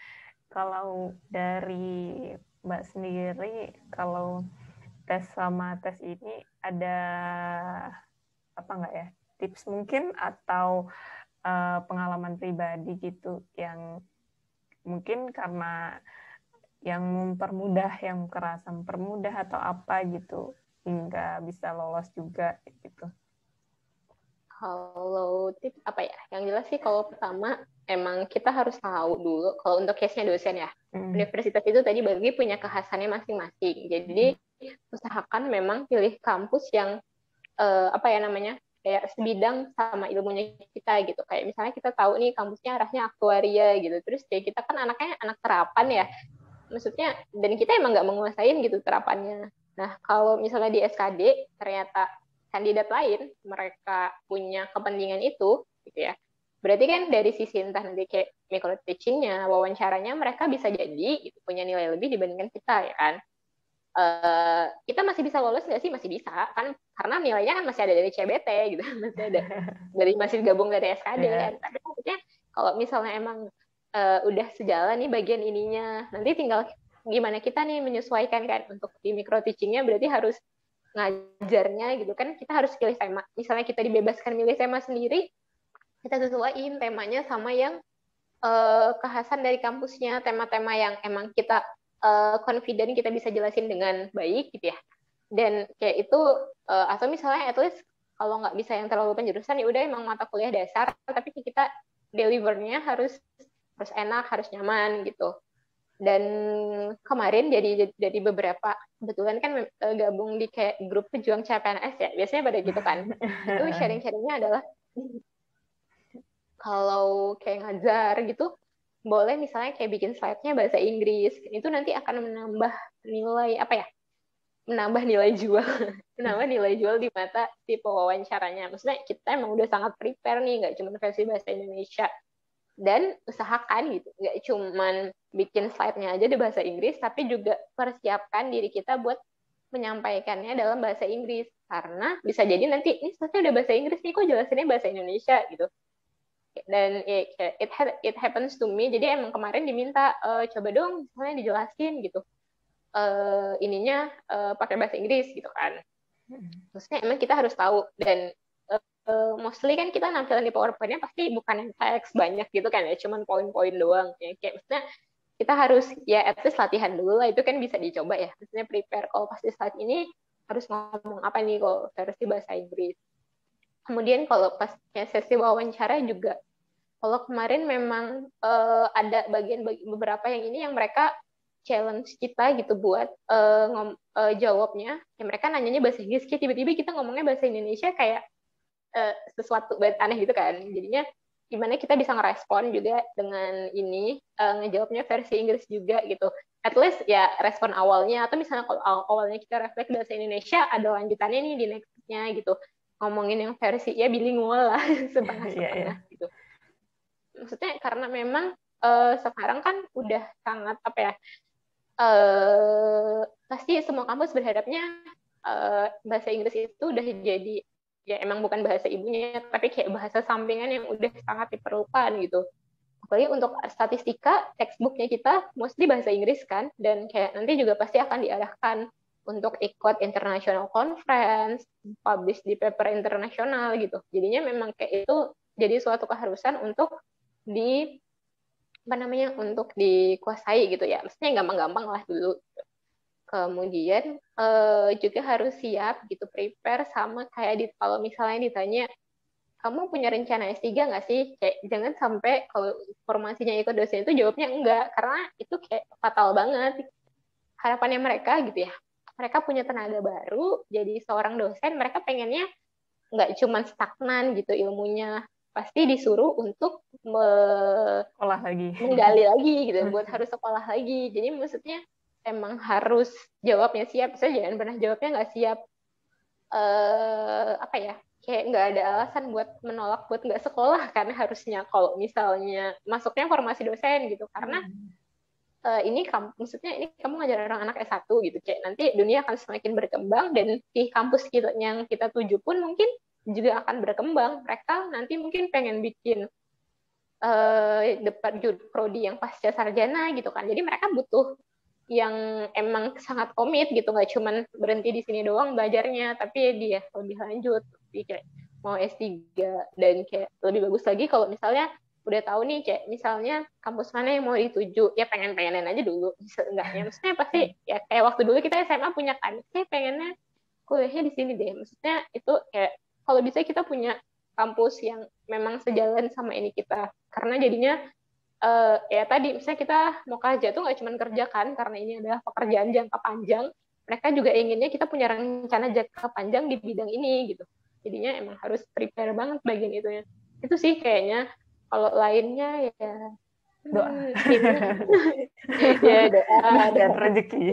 kalau dari Mbak sendiri, kalau tes sama tes ini ada apa nggak ya, tips mungkin, atau pengalaman pribadi gitu yang mungkin karena yang mempermudah, yang kerasa mempermudah atau apa gitu, hingga bisa lolos juga gitu. Kalau tips apa ya? Yang jelas sih kalau pertama emang kita harus tahu dulu kalau untuk case-nya dosen ya. Universitas itu tadi bagi punya kekhasannya masing-masing. Jadi usahakan memang pilih kampus yang apa ya namanya? Kayak sebidang sama ilmunya kita gitu. Kayak misalnya kita tahu nih kampusnya arahnya aktuaria gitu. Terus kayak kita kan anaknya anak terapan ya. Maksudnya dan kita emang nggak menguasain gitu terapannya. Nah, kalau misalnya di SKD ternyata kandidat lain mereka punya kepentingan itu gitu ya. Berarti kan dari sisi entah nanti kayak micro teachingnya, wawancaranya mereka bisa jadi gitu, punya nilai lebih dibandingkan kita ya kan. Kita masih bisa lolos nggak sih? Masih bisa kan, karena nilainya kan masih ada dari CBT gitu, masih ada dari masih gabung dari SKD kan. Tapi maksudnya kalau misalnya emang udah sejalan nih bagian ininya, nanti tinggal gimana kita nih menyesuaikan kan. Untuk di micro teachingnya berarti harus ngajarnya gitu kan, kita harus pilih tema. Misalnya kita dibebaskan milih tema sendiri, kita sesuaiin temanya sama yang kekhasan dari kampusnya, tema-tema yang emang kita confident kita bisa jelasin dengan baik gitu ya. Dan kayak itu atau misalnya at least kalau nggak bisa yang terlalu penjurusan ya udah emang mata kuliah dasar, tapi kita delivernya harus enak, harus nyaman gitu. Dan kemarin jadi beberapa kebetulan kan gabung di kayak grup pejuang CPNS ya, biasanya pada gitu kan. Itu sharing-sharingnya adalah kalau kayak ngajar gitu boleh misalnya kayak bikin slide-nya bahasa Inggris, itu nanti akan menambah nilai apa ya, menambah nilai jual menambah nilai jual di mata si pewawancaranya. Maksudnya kita emang udah sangat prepare nih, nggak cuma versi bahasa Indonesia. Dan usahakan gitu nggak cuman bikin slide-nya aja di bahasa Inggris, tapi juga persiapkan diri kita buat menyampaikannya dalam bahasa Inggris, karena bisa jadi nanti ini slide-nya udah bahasa Inggris nih, kok jelasinnya bahasa Indonesia gitu. Dan it happens to me, jadi emang kemarin diminta coba dong misalnya dijelasin gitu ininya pakai bahasa Inggris gitu kan. Maksudnya emang kita harus tahu, dan mostly kan kita nampilan di PowerPoint-nya pasti bukan yang teks banyak gitu kan ya, cuman poin-poin doang ya. Kayak maksudnya kita harus ya at least latihan dulu lah, itu kan bisa dicoba ya. Maksudnya prepare kalau pasti saat ini harus ngomong apa nih kalau versi bahasa Inggris. Kemudian kalau pas sesi wawancara juga, kalau kemarin memang ada beberapa yang ini yang mereka challenge kita gitu buat jawabnya. Ya mereka nanyanya bahasa Inggris, kayak tiba-tiba kita ngomongnya bahasa Indonesia kayak sesuatu aneh gitu kan. Jadinya gimana kita bisa ngerespon juga dengan ini ngejawabnya versi Inggris juga gitu. At least ya respon awalnya, atau misalnya kalau awalnya kita refleks bahasa Indonesia, ada lanjutannya nih di nextnya gitu. Ngomongin yang versi ya bilingual lah, setengah-setengah gitu. Maksudnya karena memang sekarang kan udah sangat apa ya, pasti semua kampus berharapnya bahasa Inggris itu udah jadi ya emang bukan bahasa ibunya, tapi kayak bahasa sampingan yang udah sangat diperlukan gitu. Apalagi untuk statistika, textbooknya kita mostly bahasa Inggris kan, dan kayak nanti juga pasti akan diarahkan untuk ikut international conference, publish di paper internasional gitu. Jadinya memang kayak itu jadi suatu keharusan untuk di apa namanya, untuk dikuasai gitu ya. Maksudnya gampang-gampang lah dulu. Kemudian juga harus siap gitu, prepare sama kayak kalau misalnya ditanya, kamu punya rencana S3 nggak sih? Kayak jangan sampai kalau formasinya ikut dosen itu jawabnya enggak, karena itu kayak fatal banget. Harapannya mereka gitu ya, mereka punya tenaga baru, jadi seorang dosen, mereka pengennya nggak cuma stagnan gitu ilmunya, pasti disuruh untuk Sekolah lagi. menggali lagi gitu, buat harus sekolah lagi. Jadi maksudnya emang harus jawabnya siap, saya jangan pernah jawabnya nggak siap. Apa ya, kayak nggak ada alasan buat menolak buat nggak sekolah kan harusnya kalau misalnya masuknya formasi dosen gitu, karena ini maksudnya ini kamu ngajar orang anak S1 gitu, kayak nanti dunia akan semakin berkembang dan di kampus kita yang kita tuju pun mungkin juga akan berkembang. Mereka nanti mungkin pengen bikin debat prodi yang pasca sarjana gitu kan, jadi mereka butuh yang emang sangat komit gitu, nggak cuman berhenti di sini doang belajarnya, tapi dia lebih lanjut, kayak mau S3. Dan kayak lebih bagus lagi kalau misalnya udah tahu nih kayak misalnya kampus mana yang mau dituju, ya pengen-pengenin aja dulu, enggaknya maksudnya pasti ya kayak waktu dulu kita SMA punya kan, kayak pengennya kuliahnya di sini deh, maksudnya itu kayak kalau bisa kita punya kampus yang memang sejalan sama ini kita, karena jadinya ya tadi misalnya kita mau kerja tuh nggak cuma kerja kan, karena ini adalah pekerjaan jangka panjang, mereka juga inginnya kita punya rencana jangka panjang di bidang ini gitu. Jadinya emang harus prepare banget bagian itunya. Itu sih kayaknya. Kalau lainnya ya Doa. ini ya doa dan rezeki.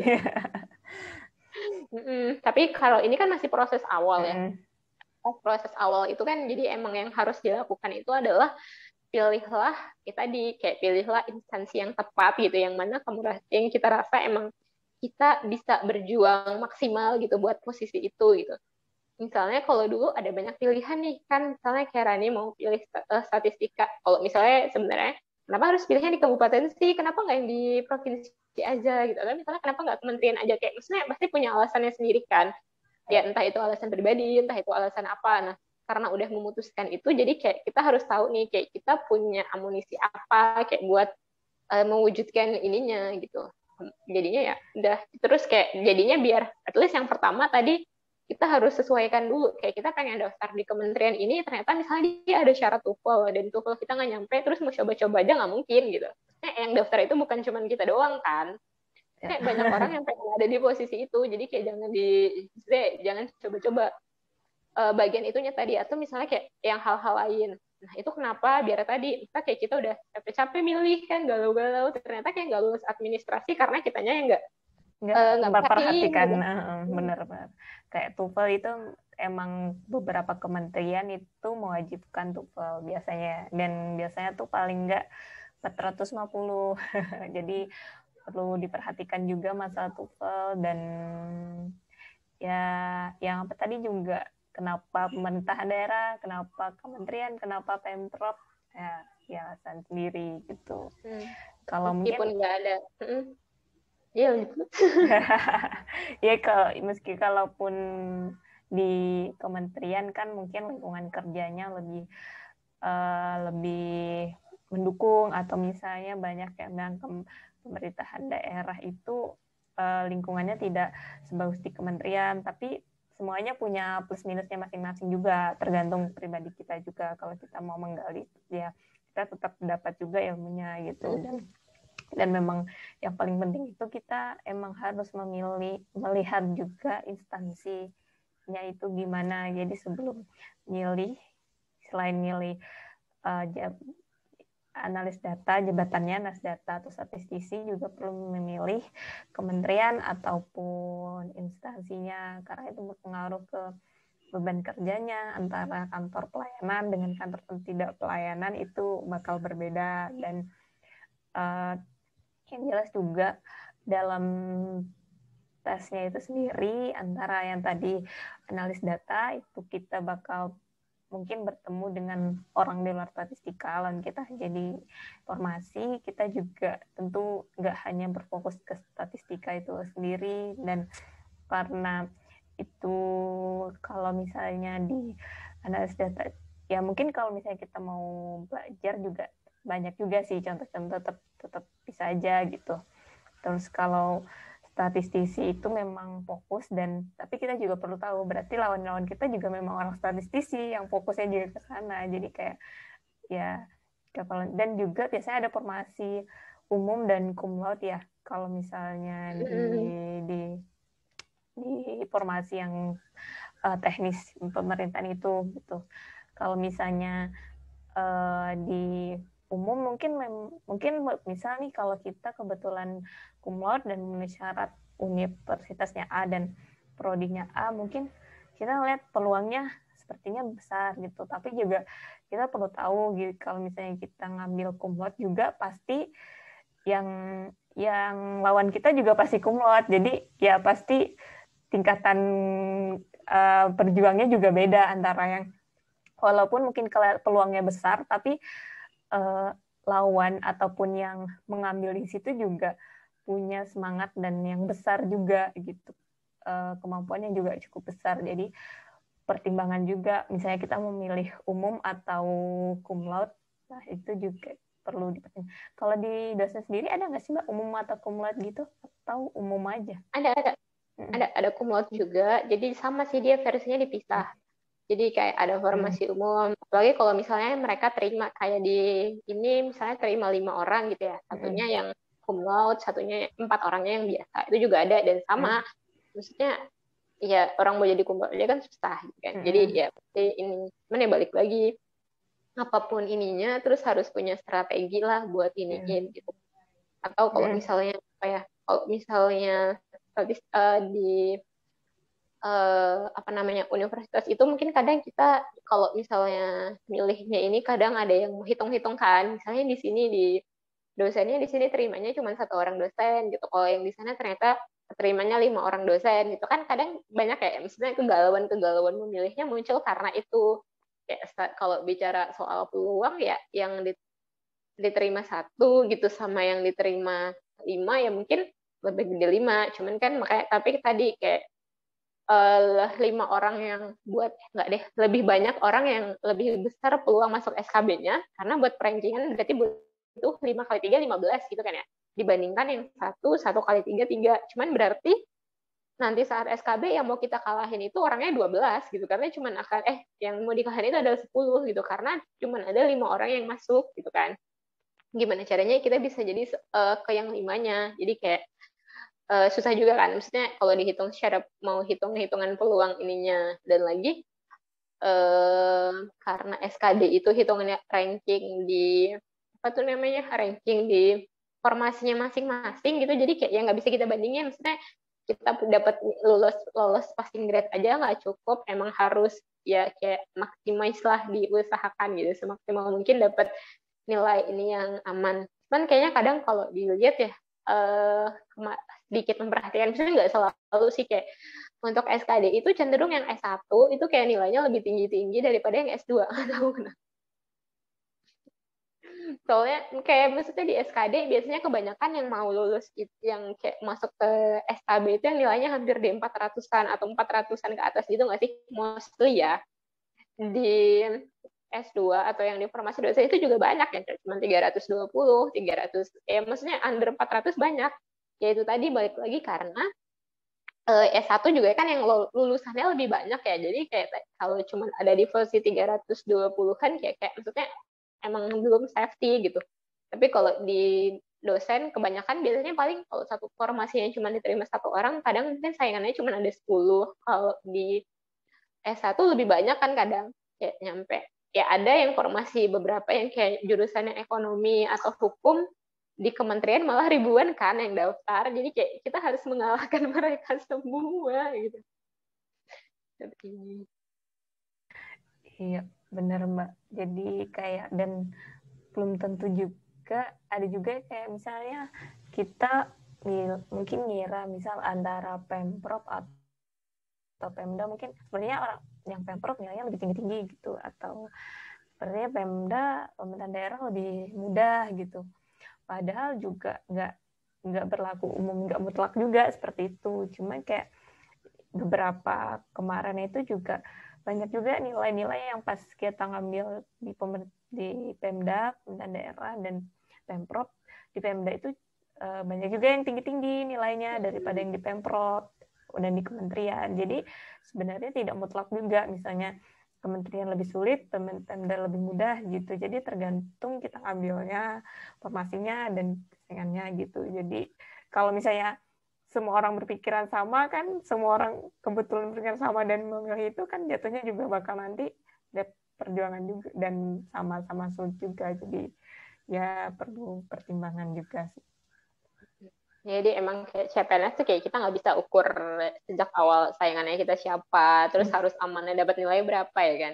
Tapi kalau ini kan masih proses awal ya. Proses awal itu kan jadi emang yang harus dilakukan itu adalah pilihlah pilihlah instansi yang tepat gitu, yang mana yang kita rasa emang kita bisa berjuang maksimal gitu buat posisi itu gitu. Misalnya kalau dulu ada banyak pilihan nih kan, misalnya kayak Rani mau pilih statistika, kalau misalnya sebenarnya kenapa harus pilihnya di kabupaten sih, kenapa nggak yang di provinsi aja gitu, atau misalnya kenapa nggak kementerian aja, kayak maksudnya pasti punya alasannya sendiri kan ya, entah itu alasan pribadi, entah itu alasan apa. Nah, karena udah memutuskan itu, jadi kayak kita harus tahu nih, kayak kita punya amunisi apa, kayak buat mewujudkan ininya gitu. Jadinya ya udah, terus kayak jadinya biar at least yang pertama tadi kita harus sesuaikan dulu, kayak kita pengen daftar di kementerian ini, ternyata misalnya dia ada syarat TOEFL, dan TOEFL kita nggak nyampe, terus mau coba-coba aja nggak mungkin gitu. Nah, yang daftar itu bukan cuma kita doang kan, kayak banyak orang yang pengen ada di posisi itu, jadi kayak jangan coba-coba bagian itunya tadi, atau misalnya kayak yang hal-hal lain. Nah itu kenapa biar tadi kita udah capek-capek milih kan, galau-galau, ternyata kayak nggak lulus administrasi karena kitanya yang nggak memperhatikan gitu. Bener-bener kayak TOEFL itu emang beberapa kementerian itu mewajibkan TOEFL biasanya, dan biasanya tuh paling nggak 450 jadi perlu diperhatikan juga masalah TOEFL. Dan ya yang apa tadi juga, kenapa pemerintah daerah, kenapa kementerian, kenapa Pemprov, ya alasan sendiri gitu. Kalau meskipun mungkin nggak ada ya ya meski kalaupun di kementerian kan mungkin lingkungan kerjanya lebih mendukung, atau misalnya banyak yang bilang pemerintahan daerah itu lingkungannya tidak sebagus di kementerian, tapi semuanya punya plus minusnya masing-masing juga, tergantung pribadi kita juga. Kalau kita mau menggali ya kita tetap dapat juga ilmunya gitu. Dan Dan memang yang paling penting itu kita emang harus melihat juga instansinya itu gimana. Jadi sebelum milih, selain milih analis data, jabatannya analis data atau statistisi, juga perlu memilih kementerian ataupun instansinya, karena itu berpengaruh ke beban kerjanya. Antara kantor pelayanan dengan kantor tidak pelayanan itu bakal berbeda. Dan yang jelas juga dalam tesnya itu sendiri, antara yang tadi analis data itu kita bakal mungkin bertemu dengan orang di luar statistika, lalu kita jadi informasi, kita juga tentu nggak hanya berfokus ke statistika itu sendiri. Dan karena itu kalau misalnya di analis data, ya mungkin kalau misalnya kita mau belajar juga banyak juga sih contoh-contoh, tetap bisa aja gitu. Terus kalau statistisi itu memang fokus, dan tapi kita juga perlu tahu berarti lawan-lawan kita juga memang orang statistisi yang fokusnya juga ke sana. Jadi kayak ya, dan juga biasanya ada formasi umum dan cum laude ya. Kalau misalnya di formasi yang teknis pemerintahan itu gitu. Kalau misalnya di umum mungkin misal nih kalau kita kebetulan cum laude dan memenuhi syarat universitasnya A dan prodinya A, mungkin kita ngeliat peluangnya sepertinya besar gitu. Tapi juga kita perlu tahu gitu, kalau misalnya kita ngambil cum laude juga pasti yang lawan kita juga pasti cum laude. Jadi ya pasti tingkatan berjuangnya juga beda antara yang walaupun mungkin peluangnya besar, tapi lawan ataupun yang mengambil di situ juga punya semangat dan yang besar juga gitu. Kemampuannya juga cukup besar. Jadi pertimbangan juga, misalnya kita memilih umum atau cum laude, nah itu juga perlu dipertimbangkan. Kalau di dosen sendiri ada nggak sih Mbak umum atau cum laude gitu, atau umum aja? Ada cum laude juga. Jadi sama sih, dia versinya dipisah. Jadi kayak ada formasi umum. Apalagi kalau misalnya mereka terima kayak di ini misalnya terima 5 orang gitu ya. Satunya yang cum laude, satunya 4 orangnya yang biasa. Itu juga ada dan sama. Maksudnya ya orang mau jadi cum laude dia kan susah gitu kan. Jadi ya pasti ini. Cuman ya balik lagi, apapun ininya terus harus punya strategi lah buat iniin gitu. Atau kalau misalnya apa ya? Kalau misalnya di apa namanya universitas itu mungkin kadang kita kalau misalnya milihnya ini kadang ada yang hitung-hitung kan, misalnya di sini di dosennya di sini terimanya cuma 1 orang dosen gitu, kalau yang di sana ternyata terimanya 5 orang dosen gitu kan, kadang banyak ya misalnya kegalauan memilihnya muncul karena itu. Kayak kalau bicara soal peluang ya yang diterima 1 gitu sama yang diterima 5 ya mungkin lebih gede 5, cuman kan makanya tapi tadi kayak 5 orang yang nggak deh, lebih banyak orang yang lebih besar peluang masuk SKB-nya, karena buat perankingan berarti butuh 5 kali 3, 15 gitu kan ya, dibandingkan yang 1 kali 3, 3. Cuman berarti nanti saat SKB yang mau kita kalahin itu orangnya 12 gitu, karena cuman akan yang mau dikalahin itu adalah 10 gitu, karena cuman ada 5 orang yang masuk gitu kan. Gimana caranya kita bisa jadi ke yang 5-nya, jadi kayak susah juga kan, maksudnya kalau dihitung secara mau hitungan peluang ininya, dan lagi karena SKD itu hitungannya ranking di apa tuh namanya, ranking di formasinya masing-masing gitu, jadi kayak yang nggak bisa kita bandingin, maksudnya kita dapat lolos passing grade aja nggak cukup, emang harus ya kayak maksimis lah, diusahakan gitu semaksimal mungkin dapat nilai ini yang aman. Cuman kayaknya kadang kalau dilihat ya sedikit memperhatikan, misalnya nggak selalu sih, kayak untuk SKD itu cenderung yang S1 itu kayak nilainya lebih tinggi-tinggi daripada yang S2. Nggak tahu kenapa. Soalnya kayak maksudnya di SKD biasanya kebanyakan yang mau lulus yang kayak masuk ke SKB itu yang nilainya hampir di 400-an atau 400-an ke atas gitu nggak sih? Mostly ya. Di S2 atau yang di formasi dosen itu juga banyak ya, cuma 320, 300, maksudnya under 400 banyak. Ya itu tadi balik lagi karena S1 juga kan yang lulusannya lebih banyak ya, jadi kayak kalau cuma ada di posisi 320 kan kayak maksudnya emang belum safety gitu. Tapi kalau di dosen kebanyakan biasanya paling kalau satu formasinya cuma diterima satu orang, kadang mungkin saingannya cuma ada 10. Kalau di S1 lebih banyak kan kadang kayak nyampe. Ya ada yang formasi beberapa yang kayak jurusannya ekonomi atau hukum, di kementerian malah ribuan kan yang daftar. Jadi kayak kita harus mengalahkan mereka semua gitu. Iya, benar Mbak. Jadi kayak dan belum tentu juga ada juga kayak misalnya kita mungkin ngira misal antara Pemprov atau Pemda, mungkin sebenarnya orang yang Pemprov nilainya lebih tinggi-tinggi gitu, atau sebenarnya Pemda pemerintahan daerah lebih mudah gitu. Padahal juga nggak berlaku umum, nggak mutlak juga seperti itu. Cuma kayak beberapa kemarin itu juga banyak juga nilai-nilai yang pas kita ngambil di Pemda, pemerintahan daerah dan Pemprov, di Pemda itu banyak juga yang tinggi-tinggi nilainya daripada yang di Pemprov dan di kementerian. Jadi sebenarnya tidak mutlak juga, misalnya kementerian lebih sulit, Pemda lebih mudah gitu. Jadi tergantung kita ambilnya formasinya dan saingannya gitu. Jadi kalau misalnya semua orang berpikiran sama kan, semua orang kebetulan berpikiran sama dan memilih itu kan jatuhnya juga bakal nanti ada perjuangan juga dan sama-sama sulit juga. Jadi ya perlu pertimbangan juga sih. Jadi emang kayak CPNS tuh kayak kita nggak bisa ukur sejak awal saingannya kita siapa, terus harus amannya dapat nilai berapa ya kan.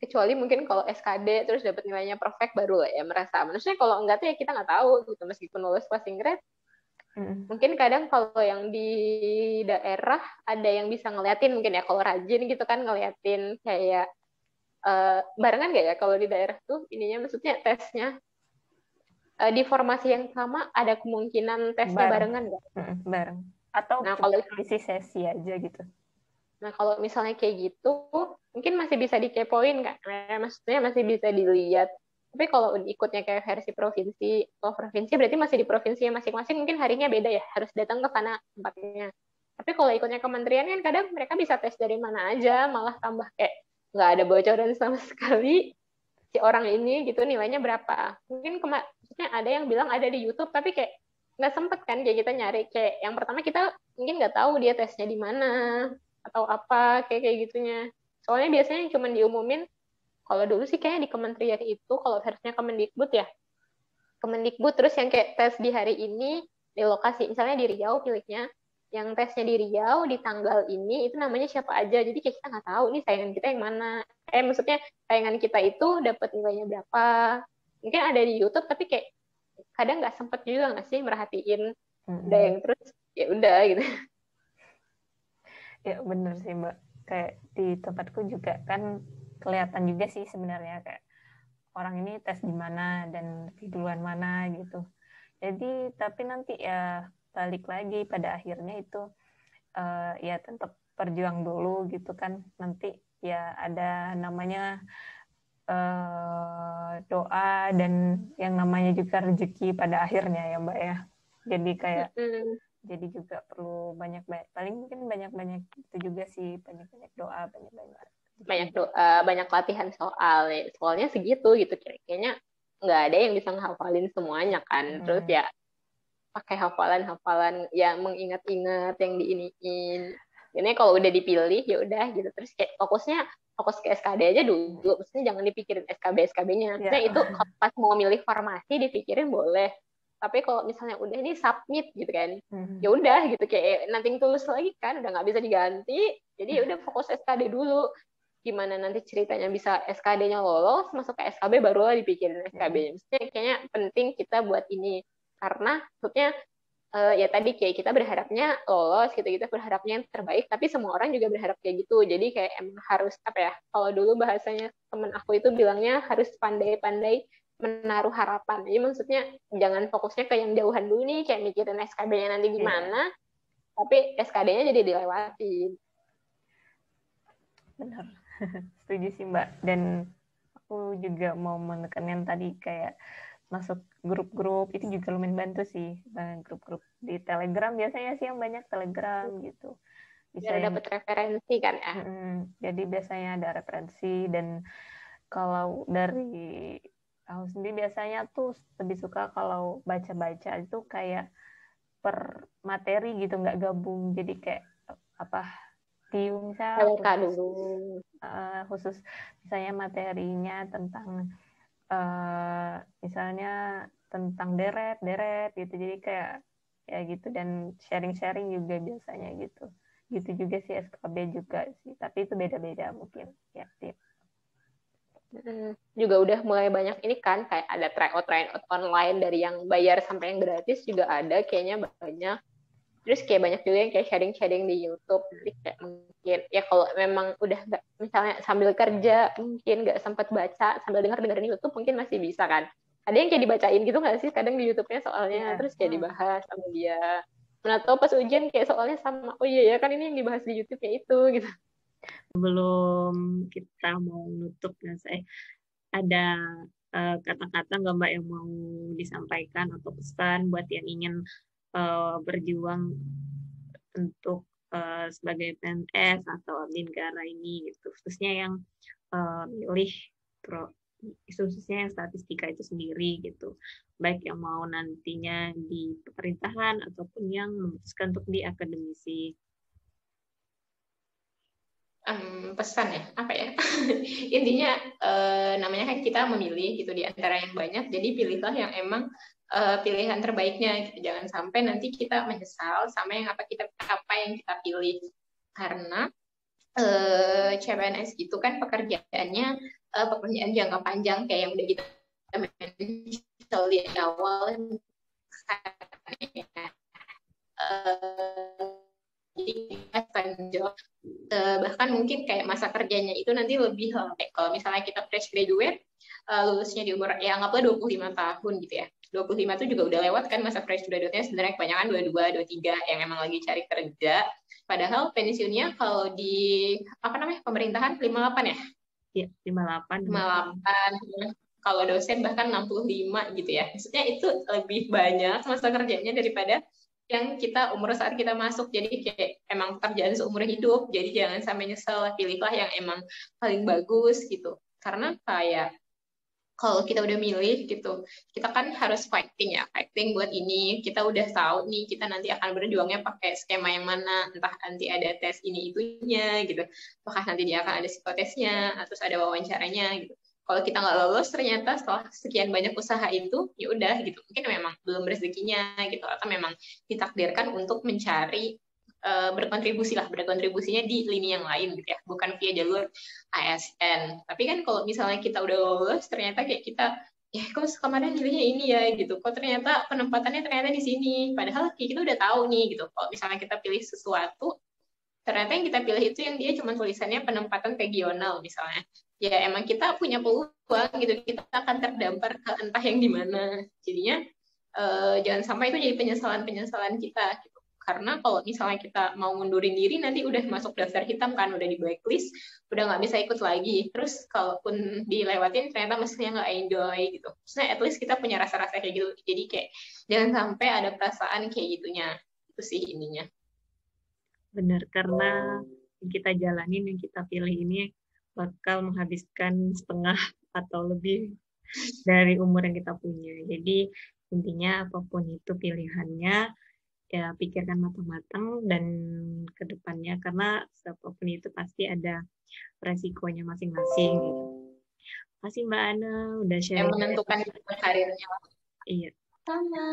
Kecuali mungkin kalau SKD terus dapat nilainya perfect baru lah ya merasa. Maksudnya kalau enggak tuh ya kita nggak tahu gitu, meskipun lulus passing grade. Mungkin kadang kalau yang di daerah ada yang bisa ngeliatin mungkin ya, kalau rajin gitu kan ngeliatin kayak barengan nggak ya kalau di daerah tuh ininya, maksudnya tesnya di formasi yang sama ada kemungkinan tesnya barengan nggak? Bareng. Atau Nah kalau isi sesi aja gitu. Nah, kalau misalnya kayak gitu, mungkin masih bisa dikepoin, kan? Maksudnya masih bisa dilihat. Tapi kalau ikutnya kayak versi provinsi, kalau provinsi berarti masih di provinsi masing-masing, mungkin harinya beda ya, harus datang ke sana tempatnya. Tapi kalau ikutnya kementerian kan kadang mereka bisa tes dari mana aja, malah tambah kayak nggak ada bocoran sama sekali si orang ini gitu nilainya berapa. Mungkin maksudnya ada yang bilang ada di YouTube, tapi kayak nggak sempet kan kayak kita nyari. Kayak yang pertama kita mungkin nggak tahu dia tesnya di mana, atau apa kayak gitunya. Soalnya biasanya cuma diumumin, kalau dulu sih kayaknya di kementerian itu kalau versinya Kemendikbud ya, Kemendikbud terus yang kayak tes di hari ini di lokasi misalnya di Riau pilihnya, yang tesnya di Riau di tanggal ini itu namanya siapa aja, jadi kayak kita nggak tahu nih saingan kita yang mana, maksudnya saingan kita itu dapat nilainya berapa. Mungkin ada di YouTube tapi kayak kadang nggak sempet juga nggak sih merhatiin. Udah yang terus ya udah gitu. Ya bener sih Mbak, kayak di tempatku juga kan kelihatan juga sih sebenarnya kayak orang ini tes di mana dan di duluan mana gitu. Jadi tapi nanti ya balik lagi pada akhirnya itu ya tetap berjuang dulu gitu kan, nanti ya ada namanya doa dan yang namanya juga rezeki pada akhirnya ya Mbak ya. Jadi kayak jadi juga perlu paling mungkin banyak itu juga sih, banyak doa, banyak doa, banyak latihan soal ya. Soalnya segitu gitu kayaknya nggak ada yang bisa ngehafalin semuanya kan. Terus ya pakai hafalan-hafalan yang mengingat-ingat yang diiniin. Ini kalau udah dipilih ya udah gitu. Terus kayak fokus ke SKD aja dulu. Maksudnya jangan dipikirin SKB-nya. Maksudnya itu pas mau milih formasi dipikirin boleh. Tapi kalau misalnya udah ini submit gitu kan, ya udah gitu kayak nanti tulus lagi kan, udah nggak bisa diganti. Jadi ya udah fokus SKD dulu. Gimana nanti ceritanya bisa SKD-nya lolos, masuk ke SKB barulah dipikirin SKB-nya. Maksudnya kayaknya penting kita buat ini karena maksudnya ya tadi kayak kita berharapnya lolos gitu, kita berharapnya yang terbaik, tapi semua orang juga berharap kayak gitu. Jadi kayak emang harus apa ya, kalau dulu bahasanya temen aku itu bilangnya harus pandai-pandai menaruh harapan. Jadi maksudnya jangan fokusnya ke yang jauhan dulu nih, kayak mikirin SKB-nya nanti gimana, tapi SKD-nya jadi dilewatin. Benar. Setuju sih Mbak. Dan aku juga mau menekankan tadi kayak masuk grup-grup itu juga lumayan bantu sih. Grup-grup di Telegram biasanya sih yang banyak Telegram gitu. Bisa biar dapat referensi kan ya. Jadi biasanya ada referensi, dan kalau dari Aku sendiri biasanya tuh lebih suka kalau baca-baca itu kayak per materi gitu, nggak gabung. Jadi kayak apa, di misal LK dulu. khusus misalnya materinya tentang misalnya tentang deret gitu. Jadi kayak ya gitu, dan sharing-sharing juga biasanya gitu. Gitu juga sih SKB juga sih, tapi itu beda-beda mungkin ya tip. Juga udah mulai banyak ini kan, kayak ada tryout online dari yang bayar sampai yang gratis juga ada kayaknya banyak. Terus kayak banyak juga yang kayak sharing-sharing di YouTube. Jadi kayak mungkin ya kalau memang udah nggak, misalnya sambil kerja mungkin nggak sempat baca, sambil dengerin YouTube mungkin masih bisa kan. Ada yang kayak dibacain gitu nggak sih kadang di YouTube-nya soalnya, Iya. terus kayak dibahas sama dia. Mana tahu pas ujian kayak soalnya sama, oh iya ya kan ini yang dibahas di YouTube-nya itu gitu. Sebelum kita mau nutup, saya ada kata-kata nggak Mbak yang mau disampaikan atau pesan buat yang ingin berjuang untuk sebagai PNS atau abdi negara ini gitu, khususnya yang milih pro, khususnya yang statistika itu sendiri gitu, baik yang mau nantinya di pemerintahan ataupun yang memutuskan untuk di akademisi. Pesan ya apa ya intinya namanya kan kita memilih gitu di antara yang banyak, jadi pilihlah yang emang pilihan terbaiknya gitu. Jangan sampai nanti kita menyesal sama yang apa yang kita pilih, karena CPNS itu kan pekerjaannya pekerjaan jangka panjang kayak yang udah kita mention di awal job, bahkan mungkin kayak masa kerjanya itu nanti lebih kalau misalnya kita fresh graduate lulusnya di umur ya anggaplah 25 tahun gitu ya. 25 itu juga udah lewat kan masa fresh graduate-nya, sebenarnya kebanyakan 22, 23 yang emang lagi cari kerja. Padahal pensiunnya kalau di apa namanya pemerintahan 58 ya? Ya, 58. 58. Kalau dosen bahkan 65 gitu ya. Maksudnya itu lebih banyak masa kerjanya daripada yang kita umur saat kita masuk. Jadi kayak emang pekerjaan seumur hidup. Jadi jangan sampai nyesel, pilihlah yang emang paling bagus gitu. Karena kayak kalau kita udah milih gitu, kita kan harus fighting ya, fighting buat ini. Kita udah tahu nih, kita nanti akan berjuangnya pakai skema yang mana, entah nanti ada tes ini itunya gitu, apakah nanti dia akan ada psikotesnya, atau ada wawancaranya gitu. Kalau kita nggak lolos, ternyata setelah sekian banyak usaha itu, ya udah gitu, mungkin memang belum rezekinya gitu, atau memang ditakdirkan untuk mencari berkontribusi lah, berkontribusinya di lini yang lain gitu ya, bukan via jalur ASN. Tapi kan kalau misalnya kita udah lolos, ternyata kayak kita, ya kok kemarin pilihnya ini ya gitu, kok ternyata penempatannya ternyata di sini, padahal kayak kita udah tahu nih gitu, kalau misalnya kita pilih sesuatu, ternyata yang kita pilih itu yang dia cuma tulisannya penempatan regional misalnya, ya emang kita punya peluang gitu, kita akan terdampar ke entah yang di mana, jadinya jangan sampai itu jadi penyesalan-penyesalan kita gitu. Karena kalau misalnya kita mau ngundurin diri nanti udah masuk daftar hitam kan, udah di blacklist, udah nggak bisa ikut lagi. Terus kalaupun dilewatin ternyata mestinya nggak enjoy gitu. Maksudnya at least kita punya rasa-rasa kayak gitu. Jadi kayak jangan sampai ada perasaan kayak gitunya. Itu sih ininya. Benar, karena yang kita jalanin, yang kita pilih ini bakal menghabiskan setengah atau lebih dari umur yang kita punya. Jadi intinya apapun itu pilihannya, ya pikirkan matang-matang dan ke depannya, karena apapun itu pasti ada resikonya masing-masing gitu. Makasih Mbak Ana udah Yang sharing. menentukan karirnya. Iya. Sama.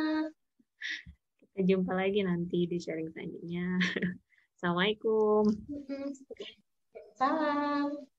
Kita jumpa lagi nanti di sharing selanjutnya. Assalamualaikum. Salam.